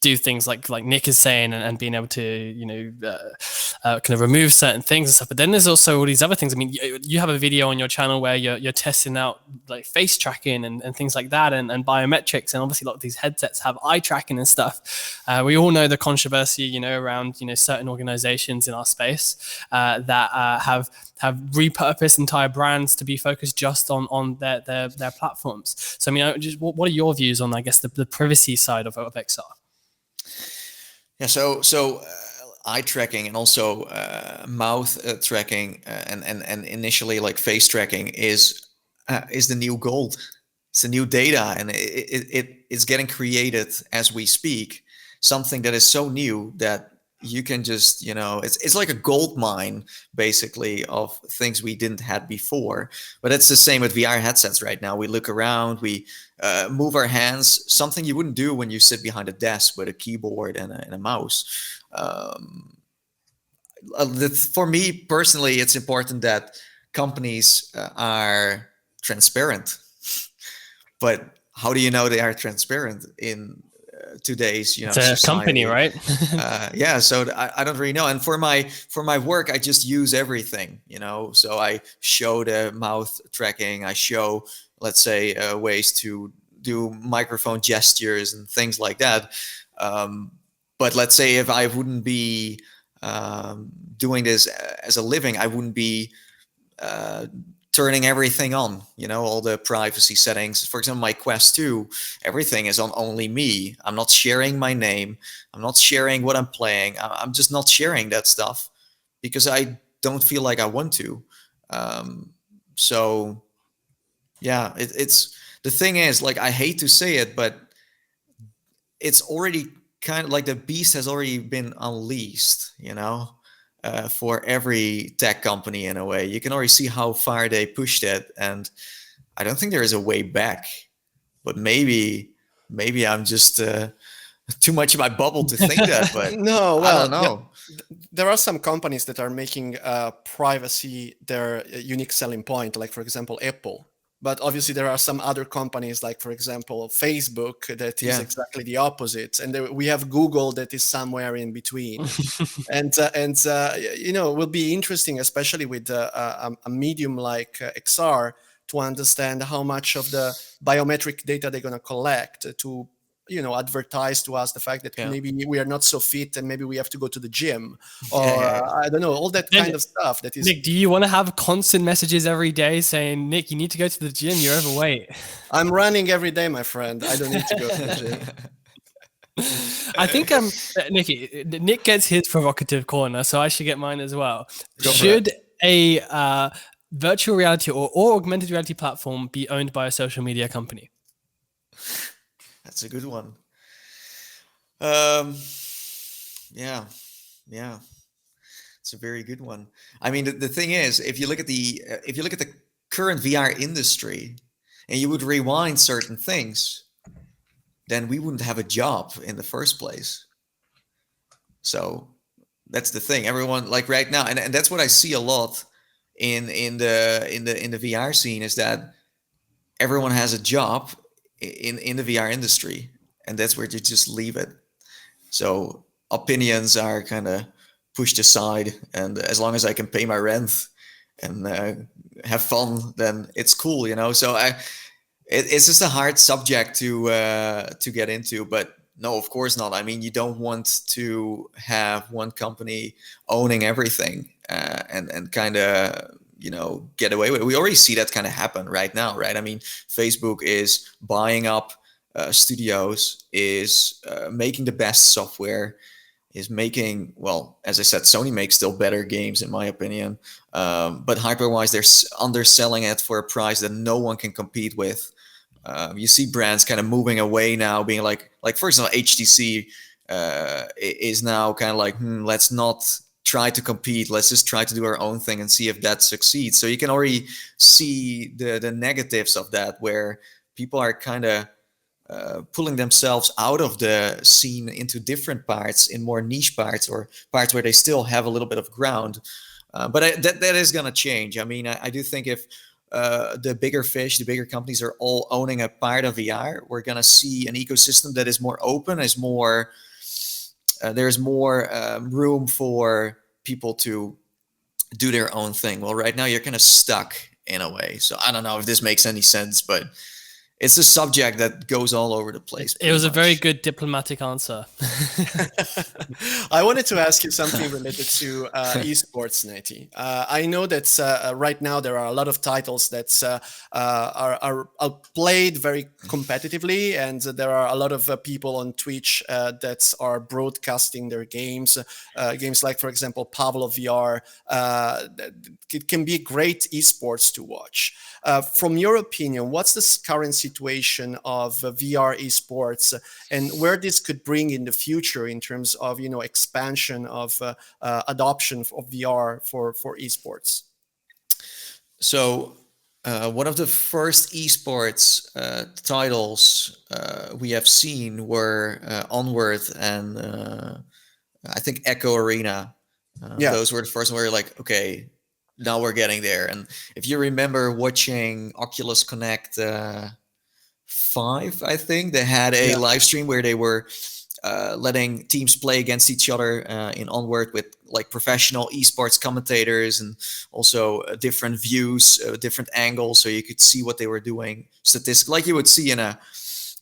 do things like Nick is saying, and being able to kind of remove certain things and stuff. But then there's also all these other things. I mean, you have a video on your channel where you're testing out like face tracking and things like that, and biometrics, and obviously a lot of these headsets have eye tracking and stuff. We all know the controversy around certain organizations in our space that have repurposed entire brands to be focused just on their platforms. So I mean, just what are your views on, I guess, the privacy side of XR? Yeah, so eye tracking, and also mouth tracking, and initially like face tracking is the new gold. It's the new data, and it's getting created as we speak. Something that is so new that you can just, it's like a gold mine basically of things we didn't have before. But it's the same with VR headsets right now. We look around, we move our hands, something you wouldn't do when you sit behind a desk with a keyboard and a mouse. For me personally, it's important that companies are transparent. But how do you know they are transparent in today's it's society? a company, right? Yeah, so I don't really know. And for my work, I just use everything, So I show the mouth tracking, I show, let's say, ways to do microphone gestures and things like that. But let's say if I wouldn't be doing this as a living, I wouldn't be turning everything on, all the privacy settings. For example, my Quest 2, everything is on only me. I'm not sharing my name. I'm not sharing what I'm playing. I'm just not sharing that stuff because I don't feel like I want to. So yeah, it's the thing is, like, I hate to say it, but it's already kind of like the beast has already been unleashed, for every tech company in a way. You can already see how far they pushed it, and I don't think there is a way back. But maybe I'm just too much in my bubble to think that. But No, I well, don't know. there are some companies that are making privacy their unique selling point, like for example Apple. But obviously there are some other companies, like for example Facebook, that is Yeah. exactly the opposite, and we have Google that is somewhere in between. And it will be interesting, especially with a medium like XR, to understand how much of the biometric data they're going to collect to advertise to us the fact that Yeah. maybe we are not so fit and maybe we have to go to the gym, or Yeah. I don't know, all that kind of stuff that is. Nick, do you want to have constant messages every day saying, Nick, you need to go to the gym, you're overweight? I'm running every day, my friend. I don't need to go to the gym. I think Nick gets his provocative corner, so I should get mine as well. Should a virtual reality or augmented reality platform be owned by a social media company? That's a good one. Yeah. It's a very good one. I mean, the thing is, if you look at the current VR industry, and you would rewind certain things, then we wouldn't have a job in the first place. So that's the thing. Everyone, like right now, and that's what I see a lot in the VR scene, is that everyone has a job in the VR industry, and that's where you just leave it. So opinions are kind of pushed aside, and as long as I can pay my rent and have fun, then it's cool, So it's just a hard subject to get into, but no, of course not. I mean, you don't want to have one company owning everything and kind of get away with it. We already see that kind of happen right now, right? I mean, Facebook is buying up studios, is making the best software, is making, well, as I said, Sony makes still better games in my opinion, but hyperwise they're underselling it for a price that no one can compete with. You see brands kind of moving away now, being like for example, HTC is now kind of like, let's not try to compete. Let's just try to do our own thing and see if that succeeds. So you can already see the negatives of that, where people are kind of pulling themselves out of the scene into different parts, in more niche parts, or parts where they still have a little bit of ground. But that is going to change. I mean, I do think if the bigger fish, the bigger companies are all owning a part of VR, we're going to see an ecosystem that is more open, is more, there's more room for people to do their own thing. Well, right now you're kind of stuck in a way. So I don't know if this makes any sense, but it's a subject that goes all over the place. It was a very good diplomatic answer. I wanted to ask you something related to esports, Nathie. I know that right now there are a lot of titles that are played very competitively, and there are a lot of people on Twitch that are broadcasting their games. Games like, for example, Pavlov VR. It can be great esports to watch. From your opinion, what's the current situation of VR esports, and where this could bring in the future in terms of expansion of adoption of VR for esports? So one of the first esports titles we have seen were Onward and I think Echo Arena. Those were the first one where you're like, okay, now we're getting there. And if you remember watching Oculus Connect 5, I think they had a live stream where they were letting teams play against each other in Onward with like professional esports commentators, and also different views, different angles, so you could see what they were doing statistically, like you would see in a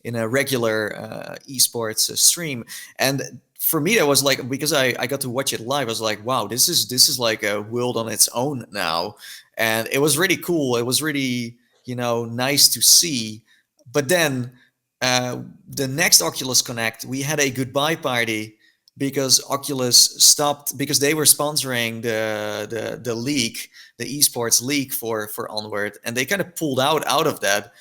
in a regular esports stream. And for me, that was like, because I got to watch it live, I was like, wow, this is like a world on its own now. And it was really cool. It was really, nice to see. But then the next Oculus Connect, we had a goodbye party because Oculus stopped, because they were sponsoring the league, the esports league for Onward, and they kind of pulled out of that.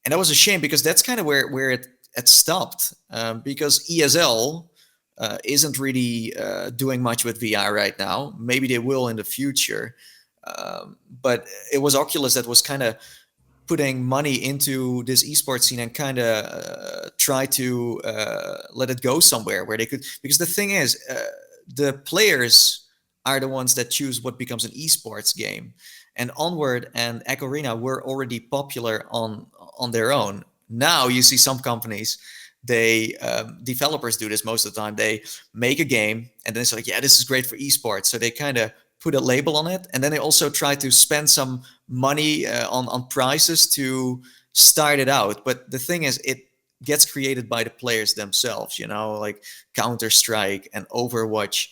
And that was a shame, because that's kind of where it stopped, because ESL isn't really doing much with VR right now. Maybe they will in the future, but it was Oculus that was kind of putting money into this esports scene and kind of try to let it go somewhere where they could, because the thing is, the players are the ones that choose what becomes an esports game. And Onward and Echo Arena were already popular on their own. Now you see some companies, they developers do this most of the time. They make a game and then it's like, yeah, this is great for esports. So they kind of put a label on it, and then they also try to spend some money on prizes to start it out. But the thing is, it gets created by the players themselves, like Counter-Strike and Overwatch.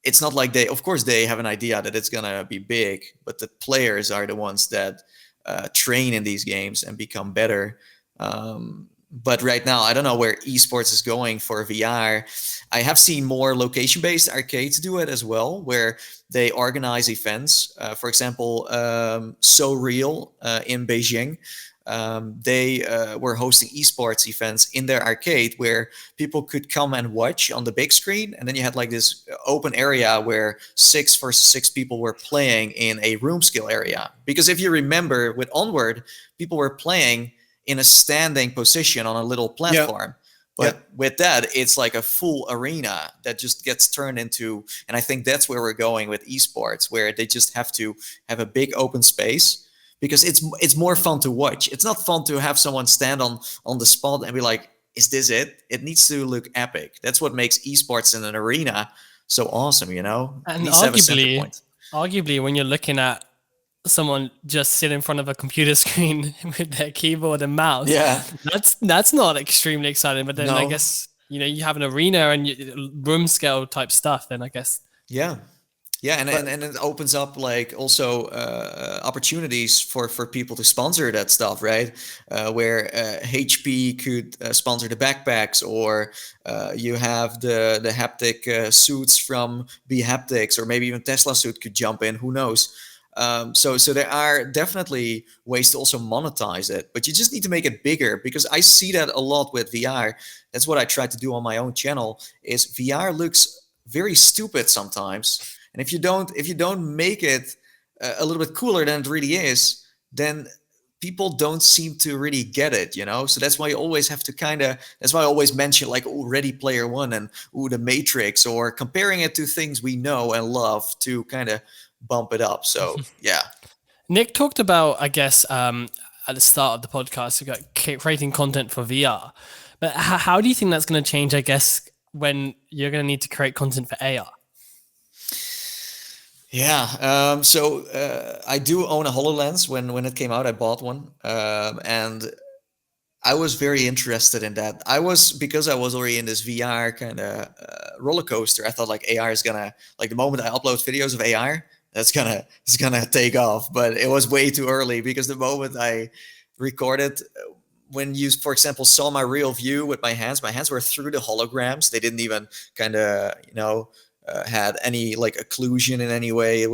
It's not like of course they have an idea that it's gonna be big, but the players are the ones that train in these games and become better. But right now, I don't know where esports is going for VR. I have seen more location-based arcades do it as well, where they organize events. For example, So Real in Beijing, they were hosting esports events in their arcade where people could come and watch on the big screen. And then you had like this open area where 6 versus 6 people were playing in a room scale area. Because if you remember, with Onward, people were playing in a standing position on a little platform. But with that, it's like a full arena that just gets turned into, and I think that's where we're going with esports, where they just have to have a big open space, because it's more fun to watch. It's not fun to have someone stand on the spot and be like, is this it? It needs to look epic. That's what makes esports in an arena so awesome, And it needs to have a center point. Arguably, when you're looking at someone just sit in front of a computer screen with their keyboard and mouse, that's not extremely exciting. But then I guess you have an arena and room scale type stuff, then I guess and it opens up like also opportunities for people to sponsor that stuff, right? Where HP could sponsor the backpacks, or you have the haptic suits from B Haptics, or maybe even Tesla suit could jump in, who knows. So there are definitely ways to also monetize it, but you just need to make it bigger, because I see that a lot with VR. That's what I try to do on my own channel. Is VR looks very stupid sometimes, and if you don't make it a little bit cooler than it really is, then people don't seem to really get it, So that's why you always have to that's why I always mention like, oh, Ready Player One and The Matrix, or comparing it to things we know and love to kind of bump it up. So yeah. Nick talked about, I guess, at the start of the podcast, about creating content for VR. But how do you think that's going to change, I guess, when you're going to need to create content for AR? Yeah. So I do own a HoloLens. When it came out, I bought one. And I was very interested in that. Because I was already in this VR kind of roller coaster. I thought like AR is gonna, like the moment I upload videos of AR, it's gonna take off. But it was way too early, because the moment I recorded, when you, for example, saw my real view with my hands were through the holograms. They didn't even kind of had any like occlusion in any way. It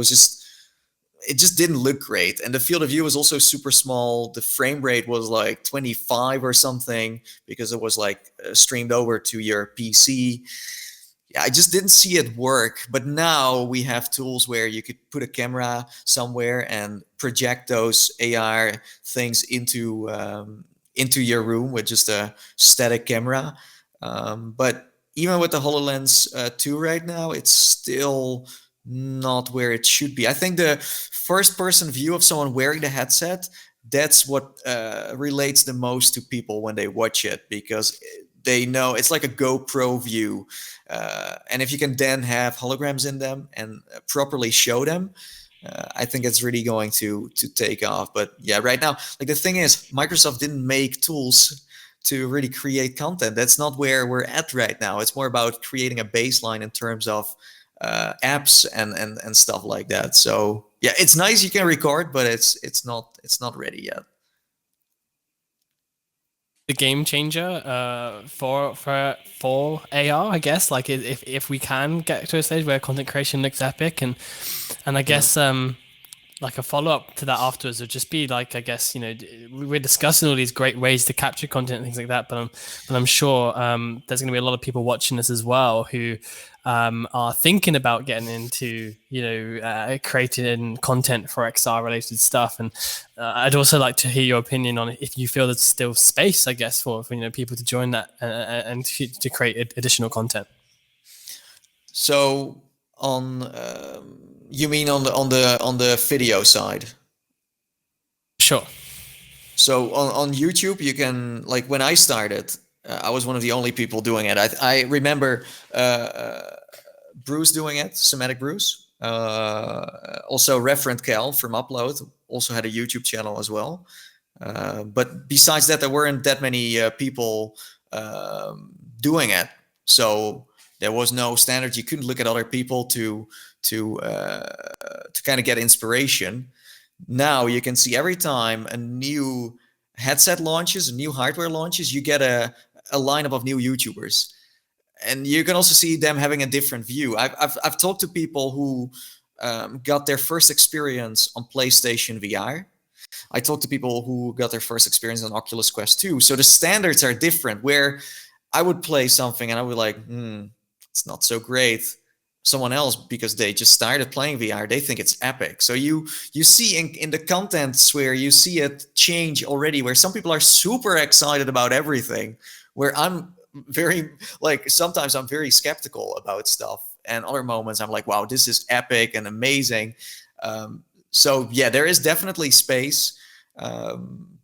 just didn't look great. And the field of view was also super small. The frame rate was like 25 or something, because it was like streamed over to your PC. Yeah, I just didn't see it work. But now we have tools where you could put a camera somewhere and project those AR things into your room with just a static camera. But even with the HoloLens 2 right now, it's still not where it should be. I think the first-person view of someone wearing the headset, that's what relates the most to people when they watch it, because they know it's like a GoPro view. And if you can then have holograms in them and properly show them, I think it's really going to take off. But yeah, right now, like the thing is, Microsoft didn't make tools to really create content. That's not where we're at right now. It's more about creating a baseline in terms of apps and stuff like that. So yeah, it's nice you can record, but it's not ready yet. The game changer for AR, I guess. Like if we can get to a stage where content creation looks epic, and I guess like a follow up to that afterwards would just be like, I guess, you know, we're discussing all these great ways to capture content and things like that, but I'm sure there's going to be a lot of people watching this as well who are thinking about getting into, you know, creating content for XR related stuff. And I'd also like to hear your opinion on if you feel there's still space, I guess, for you know, people to join that and to create additional content. So on you mean on the video side? Sure. So on YouTube, you can, like when I started, I was one of the only people doing it. I remember Bruce doing it, Somatic Bruce. Also Referent Cal from Upload also had a YouTube channel as well. But besides that, there weren't that many people doing it. So there was no standard. You couldn't look at other people to kind of get inspiration. Now you can see every time a new headset launches, a new hardware launches, you get a lineup of new YouTubers, and you can also see them having a different view. I've talked to people who got their first experience on PlayStation VR. I talked to people who got their first experience on Oculus Quest 2. So the standards are different. Where I would play something and I would like, it's not so great. Someone else, because they just started playing VR, they think it's epic. So you see in the content sphere, you see it change already, where some people are super excited about everything, where I'm very, like, sometimes I'm very skeptical about stuff, and other moments I'm like, wow, this is epic and amazing. So yeah, there is definitely space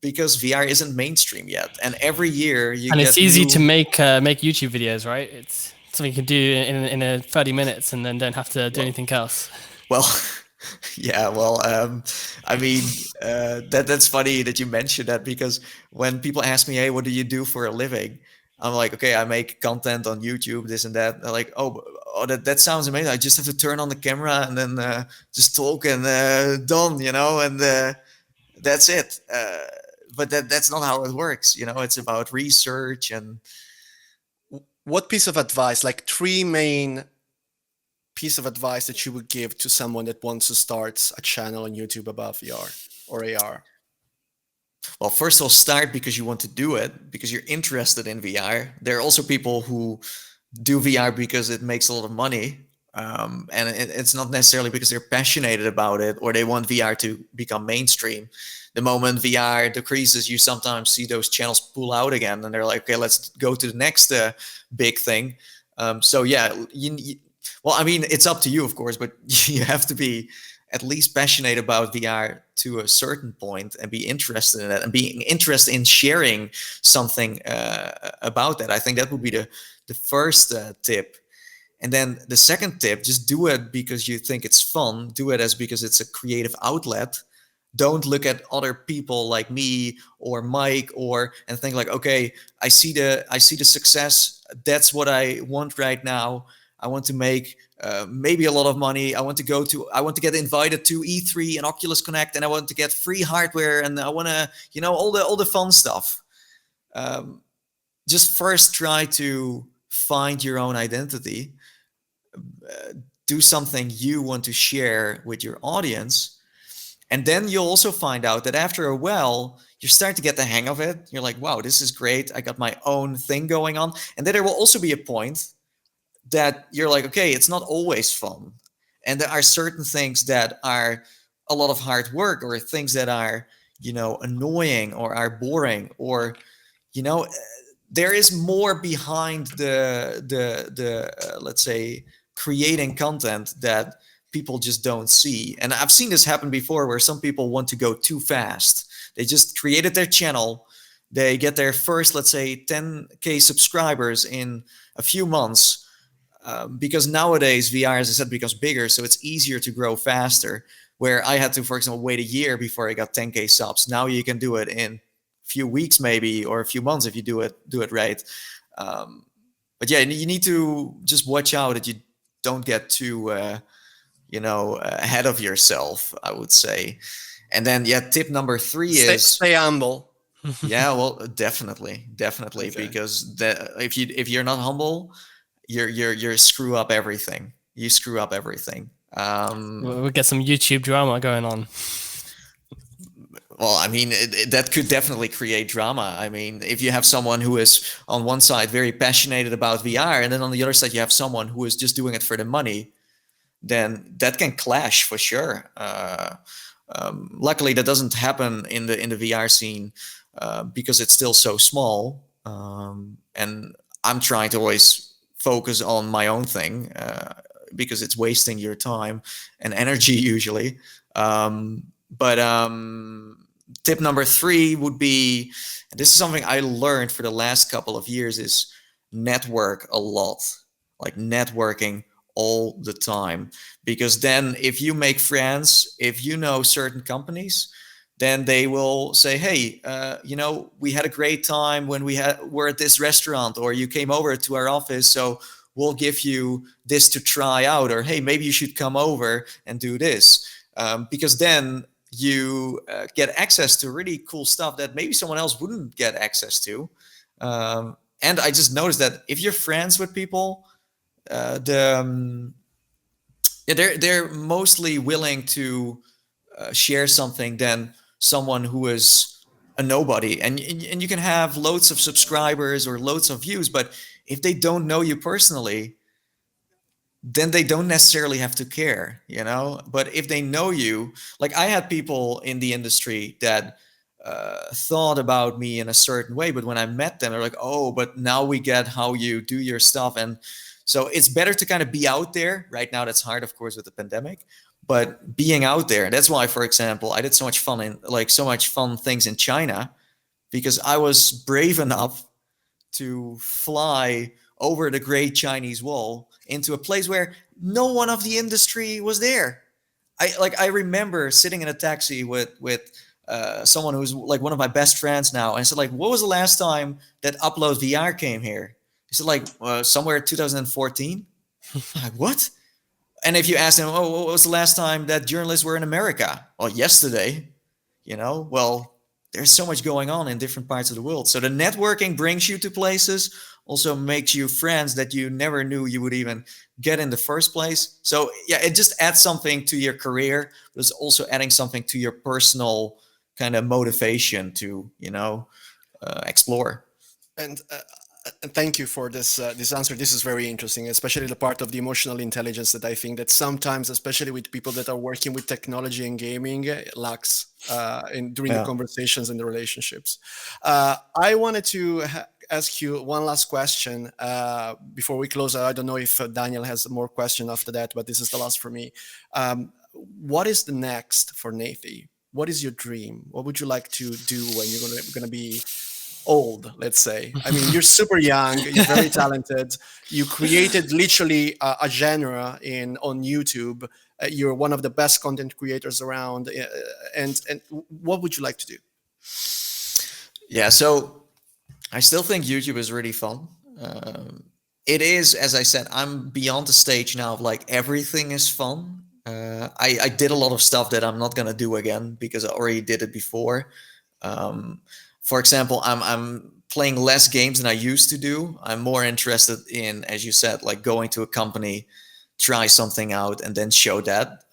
because VR isn't mainstream yet, and every year it's easy to make YouTube videos, right? It's something you can do in 30 minutes and then don't have to do anything else. Well, yeah, well, I mean, that's funny that you mentioned that, because when people ask me, hey, what do you do for a living? I'm like, okay, I make content on YouTube, this and that. They're like, oh, that sounds amazing. I just have to turn on the camera and then just talk and done, you know, and that's it. But that's not how it works. You know, it's about research. And what piece of advice, like 3 main piece of advice that you would give to someone that wants to start a channel on YouTube about VR or AR? Well, first of all, start because you want to do it, because you're interested in VR. There are also people who do VR because it makes a lot of money. And it's not necessarily because they're passionate about it or they want VR to become mainstream. The moment VR decreases, you sometimes see those channels pull out again, and they're like, okay, let's go to the next big thing. So yeah, well, I mean, it's up to you, of course, but you have to be at least passionate about VR to a certain point and be interested in it and being interested in sharing something about that. I think that would be the first tip. And then the second tip, just do it because you think it's fun. Do it because it's a creative outlet. Don't look at other people like me or Mike and think like, okay, I see the success. That's what I want right now. I want to make maybe a lot of money. I want to get invited to E3 and Oculus Connect, and I want to get free hardware, and I want to, you know, all the fun stuff. Just first try to find your own identity. Do something you want to share with your audience. And then you'll also find out that after a while, you start to get the hang of it. You're like, wow, this is great. I got my own thing going on. And then there will also be a point that you're like, okay, it's not always fun. And there are certain things that are a lot of hard work, or things that are, you know, annoying or are boring, or, you know, there is more behind the let's say, creating content that people just don't see. And I've seen this happen before, where some people want to go too fast. They just created their channel. They get their first, let's say, 10K subscribers in a few months. Because nowadays VR, as I said, becomes bigger, so it's easier to grow faster. Where I had to, for example, wait a year before I got 10K subs. Now you can do it in few weeks maybe, or a few months if you do it right. But yeah, you need to just watch out that you don't get too ahead of yourself, I would say. And then tip number 3 is Stay humble. yeah, well, definitely, Okay. because if you're not humble, you're screw up everything. You screw up everything. We'll get some YouTube drama going on. Well, I mean, that could definitely create drama. I mean, if you have someone who is on one side very passionate about VR, and then on the other side you have someone who is just doing it for the money, then that can clash for sure. Luckily, that doesn't happen in the VR scene because it's still so small, and I'm trying to always focus on my own thing because it's wasting your time and energy usually. But tip number 3 would be, and this is something I learned for the last couple of years, is network a lot, like networking all the time. Because then if you make friends, if you know certain companies, then they will say, hey, we had a great time when were at this restaurant, or you came over to our office, so we'll give you this to try out, or hey, maybe you should come over and do this. Because then you get access to really cool stuff that maybe someone else wouldn't get access to. And I just noticed that if you're friends with people, they're mostly willing to share something than someone who is a nobody. And you can have loads of subscribers or loads of views, but if they don't know you personally, then they don't necessarily have to care, But if they know you, like I had people in the industry that thought about me in a certain way, but when I met them, they're like, oh, but now we get how you do your stuff. And so it's better to kind of be out there. Right now, that's hard, of course, with the pandemic, but being out there. That's why, for example, I did so much fun things in China, because I was brave enough to fly over the Great Chinese Wall into a place where no one of the industry was there. I remember sitting in a taxi with someone who's like one of my best friends now, and I said, like, what was the last time that Upload VR came here? He said, like, somewhere 2014. Like, what? And if you ask him, oh, what was the last time that journalists were in America? Well, yesterday. Well, there's so much going on in different parts of the world. So the networking brings you to places, also makes you friends that you never knew you would even get in the first place. So yeah, it just adds something to your career, but it's also adding something to your personal kind of motivation to, explore. And thank you for this answer. This is very interesting, especially the part of the emotional intelligence that I think that sometimes, especially with people that are working with technology and gaming, lacks during the conversations and the relationships. I wanted to ask you one last question before we close. I don't know if Daniel has more question after that, but this is the last for me. What is the next for Nathie? What is your dream? What would you like to do when you're going to be old, let's say? I mean, you're super young, you're very talented, you created literally a genre on YouTube, you're one of the best content creators around, and what would you like to do? Yeah, so I still think YouTube is really fun. It is, as I said, I'm beyond the stage now of like everything is fun. I did a lot of stuff that I'm not gonna do again because I already did it before. For example, I'm playing less games than I used to do. I'm more interested in, as you said, like going to a company, try something out, and then show that.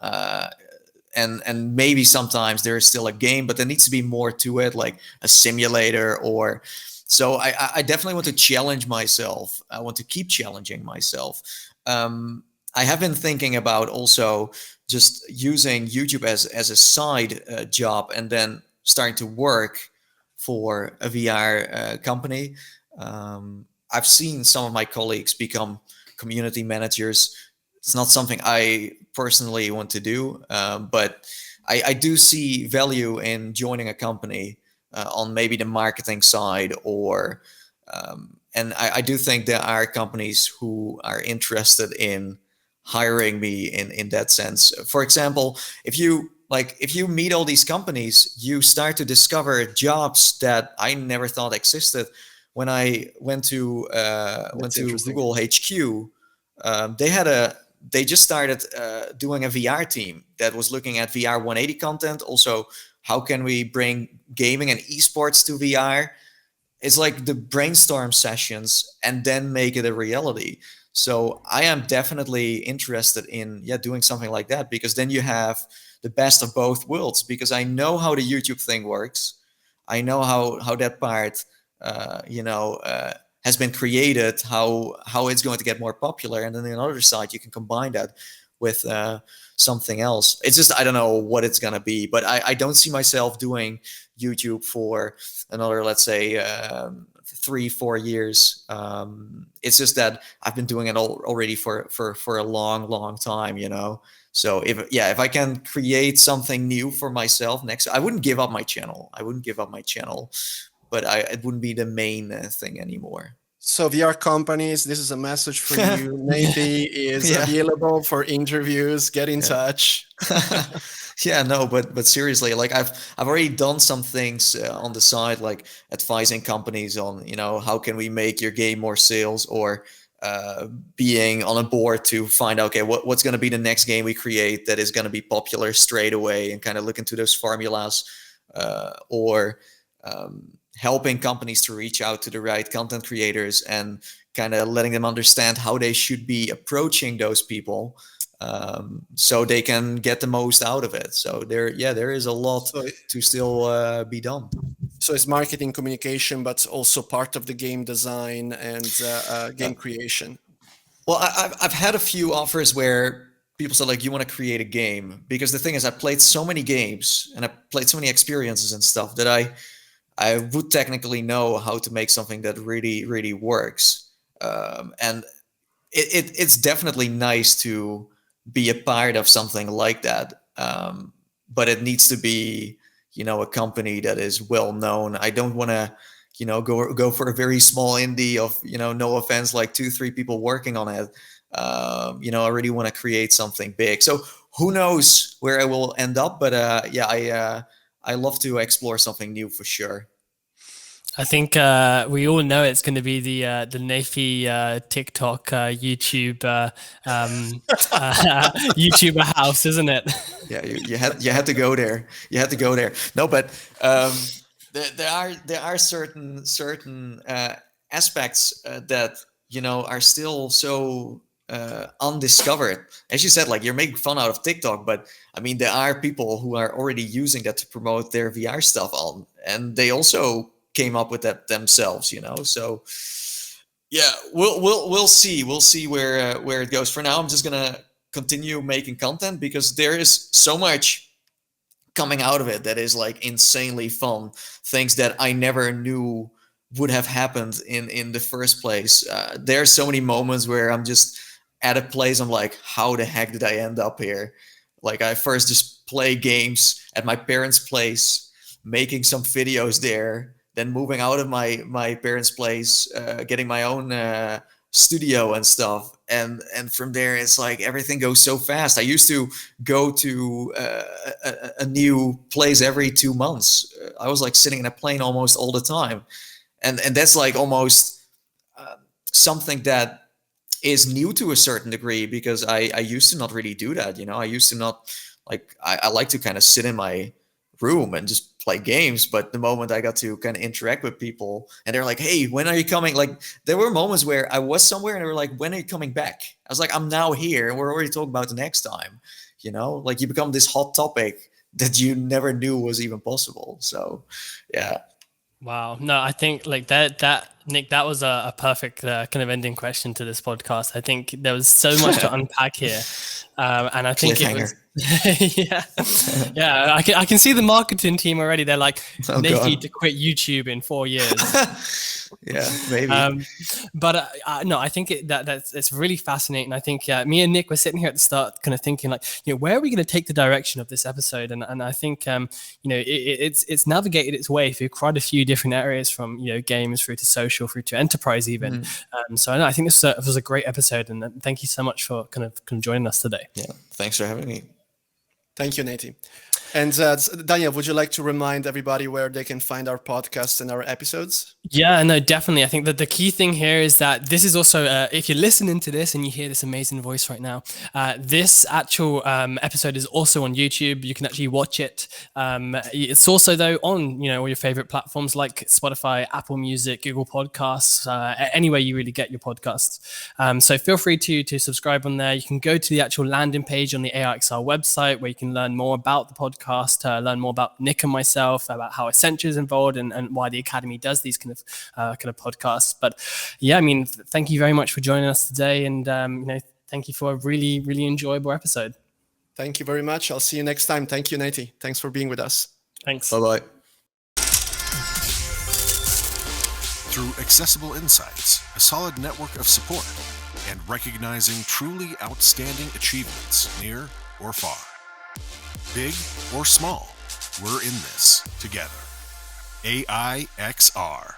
And maybe sometimes there is still a game, but there needs to be more to it, like a simulator or. So I definitely want to challenge myself. I want to keep challenging myself. I have been thinking about also just using YouTube as a side job and then starting to work for a VR company. I've seen some of my colleagues become community managers. It's not something I personally want to do, but I do see value in joining a company on maybe the marketing side, or and I do think there are companies who are interested in hiring me in that sense. For example, if you like if you meet all these companies, you start to discover jobs that I never thought existed. When I went to interesting. Google HQ, they just started doing a VR team that was looking at VR 180 content. Also, how can we bring gaming and esports to VR? It's like the brainstorm sessions and then make it a reality. So I am definitely interested in doing something like that, because then you have the best of both worlds, because I know how the YouTube thing works. I know how that part has been created, how it's going to get more popular, and then on the other side you can combine that with something else. It's just, I don't know what it's gonna be, but I don't see myself doing YouTube for another, let's say, 3-4 years. It's just that I've been doing it already for a long time, So if I can create something new for myself next, I wouldn't give up my channel. But it wouldn't be the main thing anymore. So VR companies, this is a message for you. Nathie is available for interviews. Get in touch. Yeah, no, but seriously, like I've already done some things on the side, like advising companies on, how can we make your game more sales, or being on a board to find out, okay, what's going to be the next game we create that is going to be popular straight away, and kind of look into those formulas, or helping companies to reach out to the right content creators and kind of letting them understand how they should be approaching those people, so they can get the most out of it. So there is a lot to still be done. So it's marketing communication, but also part of the game design and game creation. Well, I've had a few offers where people said, like, you want to create a game, because the thing is, I played so many games and I played so many experiences and stuff that I would technically know how to make something that really works. And it's definitely nice to be a part of something like that. But it needs to be, a company that is well known. I don't want to, go for a very small indie of, no offense, like 2-3 people working on it. I really want to create something big. So who knows where I will end up? But I love to explore something new for sure. I think we all know it's going to be the Nathie TikTok YouTube YouTuber house, isn't it? Yeah, you had to go there. You had to go there. No, but there are certain aspects that are still so undiscovered. As you said, like, you're making fun out of TikTok, but I mean, there are people who are already using that to promote their VR stuff on, and they also came up with that themselves, So yeah, we'll see where it goes. For now, I'm just gonna continue making content, because there is so much coming out of it that is like insanely fun. Things that I never knew would have happened in the first place. There are so many moments where I'm just at a place, I'm like, how the heck did I end up here? Like, I first just play games at my parents' place, making some videos there, then moving out of my parents' place, getting my own studio and stuff, and from there it's like everything goes so fast. I used to go to a new place every 2 months. I was like sitting in a plane almost all the time, and that's like almost something that is new to a certain degree, because I used to not really do that. I used to not, like, I like to kind of sit in my room and just play games. But the moment I got to kind of interact with people, and they're like, hey, when are you coming? Like, there were moments where I was somewhere and they were like, when are you coming back? I was like, I'm now here, and we're already talking about the next time. Like, you become this hot topic that you never knew was even possible. So yeah. Wow. No, I think like that Nick, that was a perfect kind of ending question to this podcast. I think there was so much to unpack here. And I think it was, yeah. I can see the marketing team already. They're like, Nathie to quit YouTube in 4 years. Yeah, maybe. But no, I think it's really fascinating. I think me and Nick were sitting here at the start, kind of thinking, like, where are we going to take the direction of this episode? And I think it's navigated its way through quite a few different areas, from games through to social, through to enterprise even. So I think this was a great episode, and thank you so much for kind of joining us today. Yeah, thanks for having me. Thank you, Nathie. And Daniel, would you like to remind everybody where they can find our podcast and our episodes? Yeah, no, definitely. I think that the key thing here is that this is also, if you're listening to this and you hear this amazing voice right now, this actual episode is also on YouTube. You can actually watch it. It's also though on, all your favorite platforms like Spotify, Apple Music, Google Podcasts, anywhere you really get your podcasts. So feel free to subscribe on there. You can go to the actual landing page on the AIXR website where you can learn more about the podcast, learn more about Nick and myself, about how Accenture is involved and why the Academy does these kind of podcasts. But yeah, I mean, thank you very much for joining us today, and thank you for a really, really enjoyable episode. Thank you very much. I'll see you next time. Thank you, Nathie. Thanks for being with us. Thanks. Bye-bye. Through accessible insights, a solid network of support, and recognizing truly outstanding achievements near or far. Big or small, we're in this together. AIXR.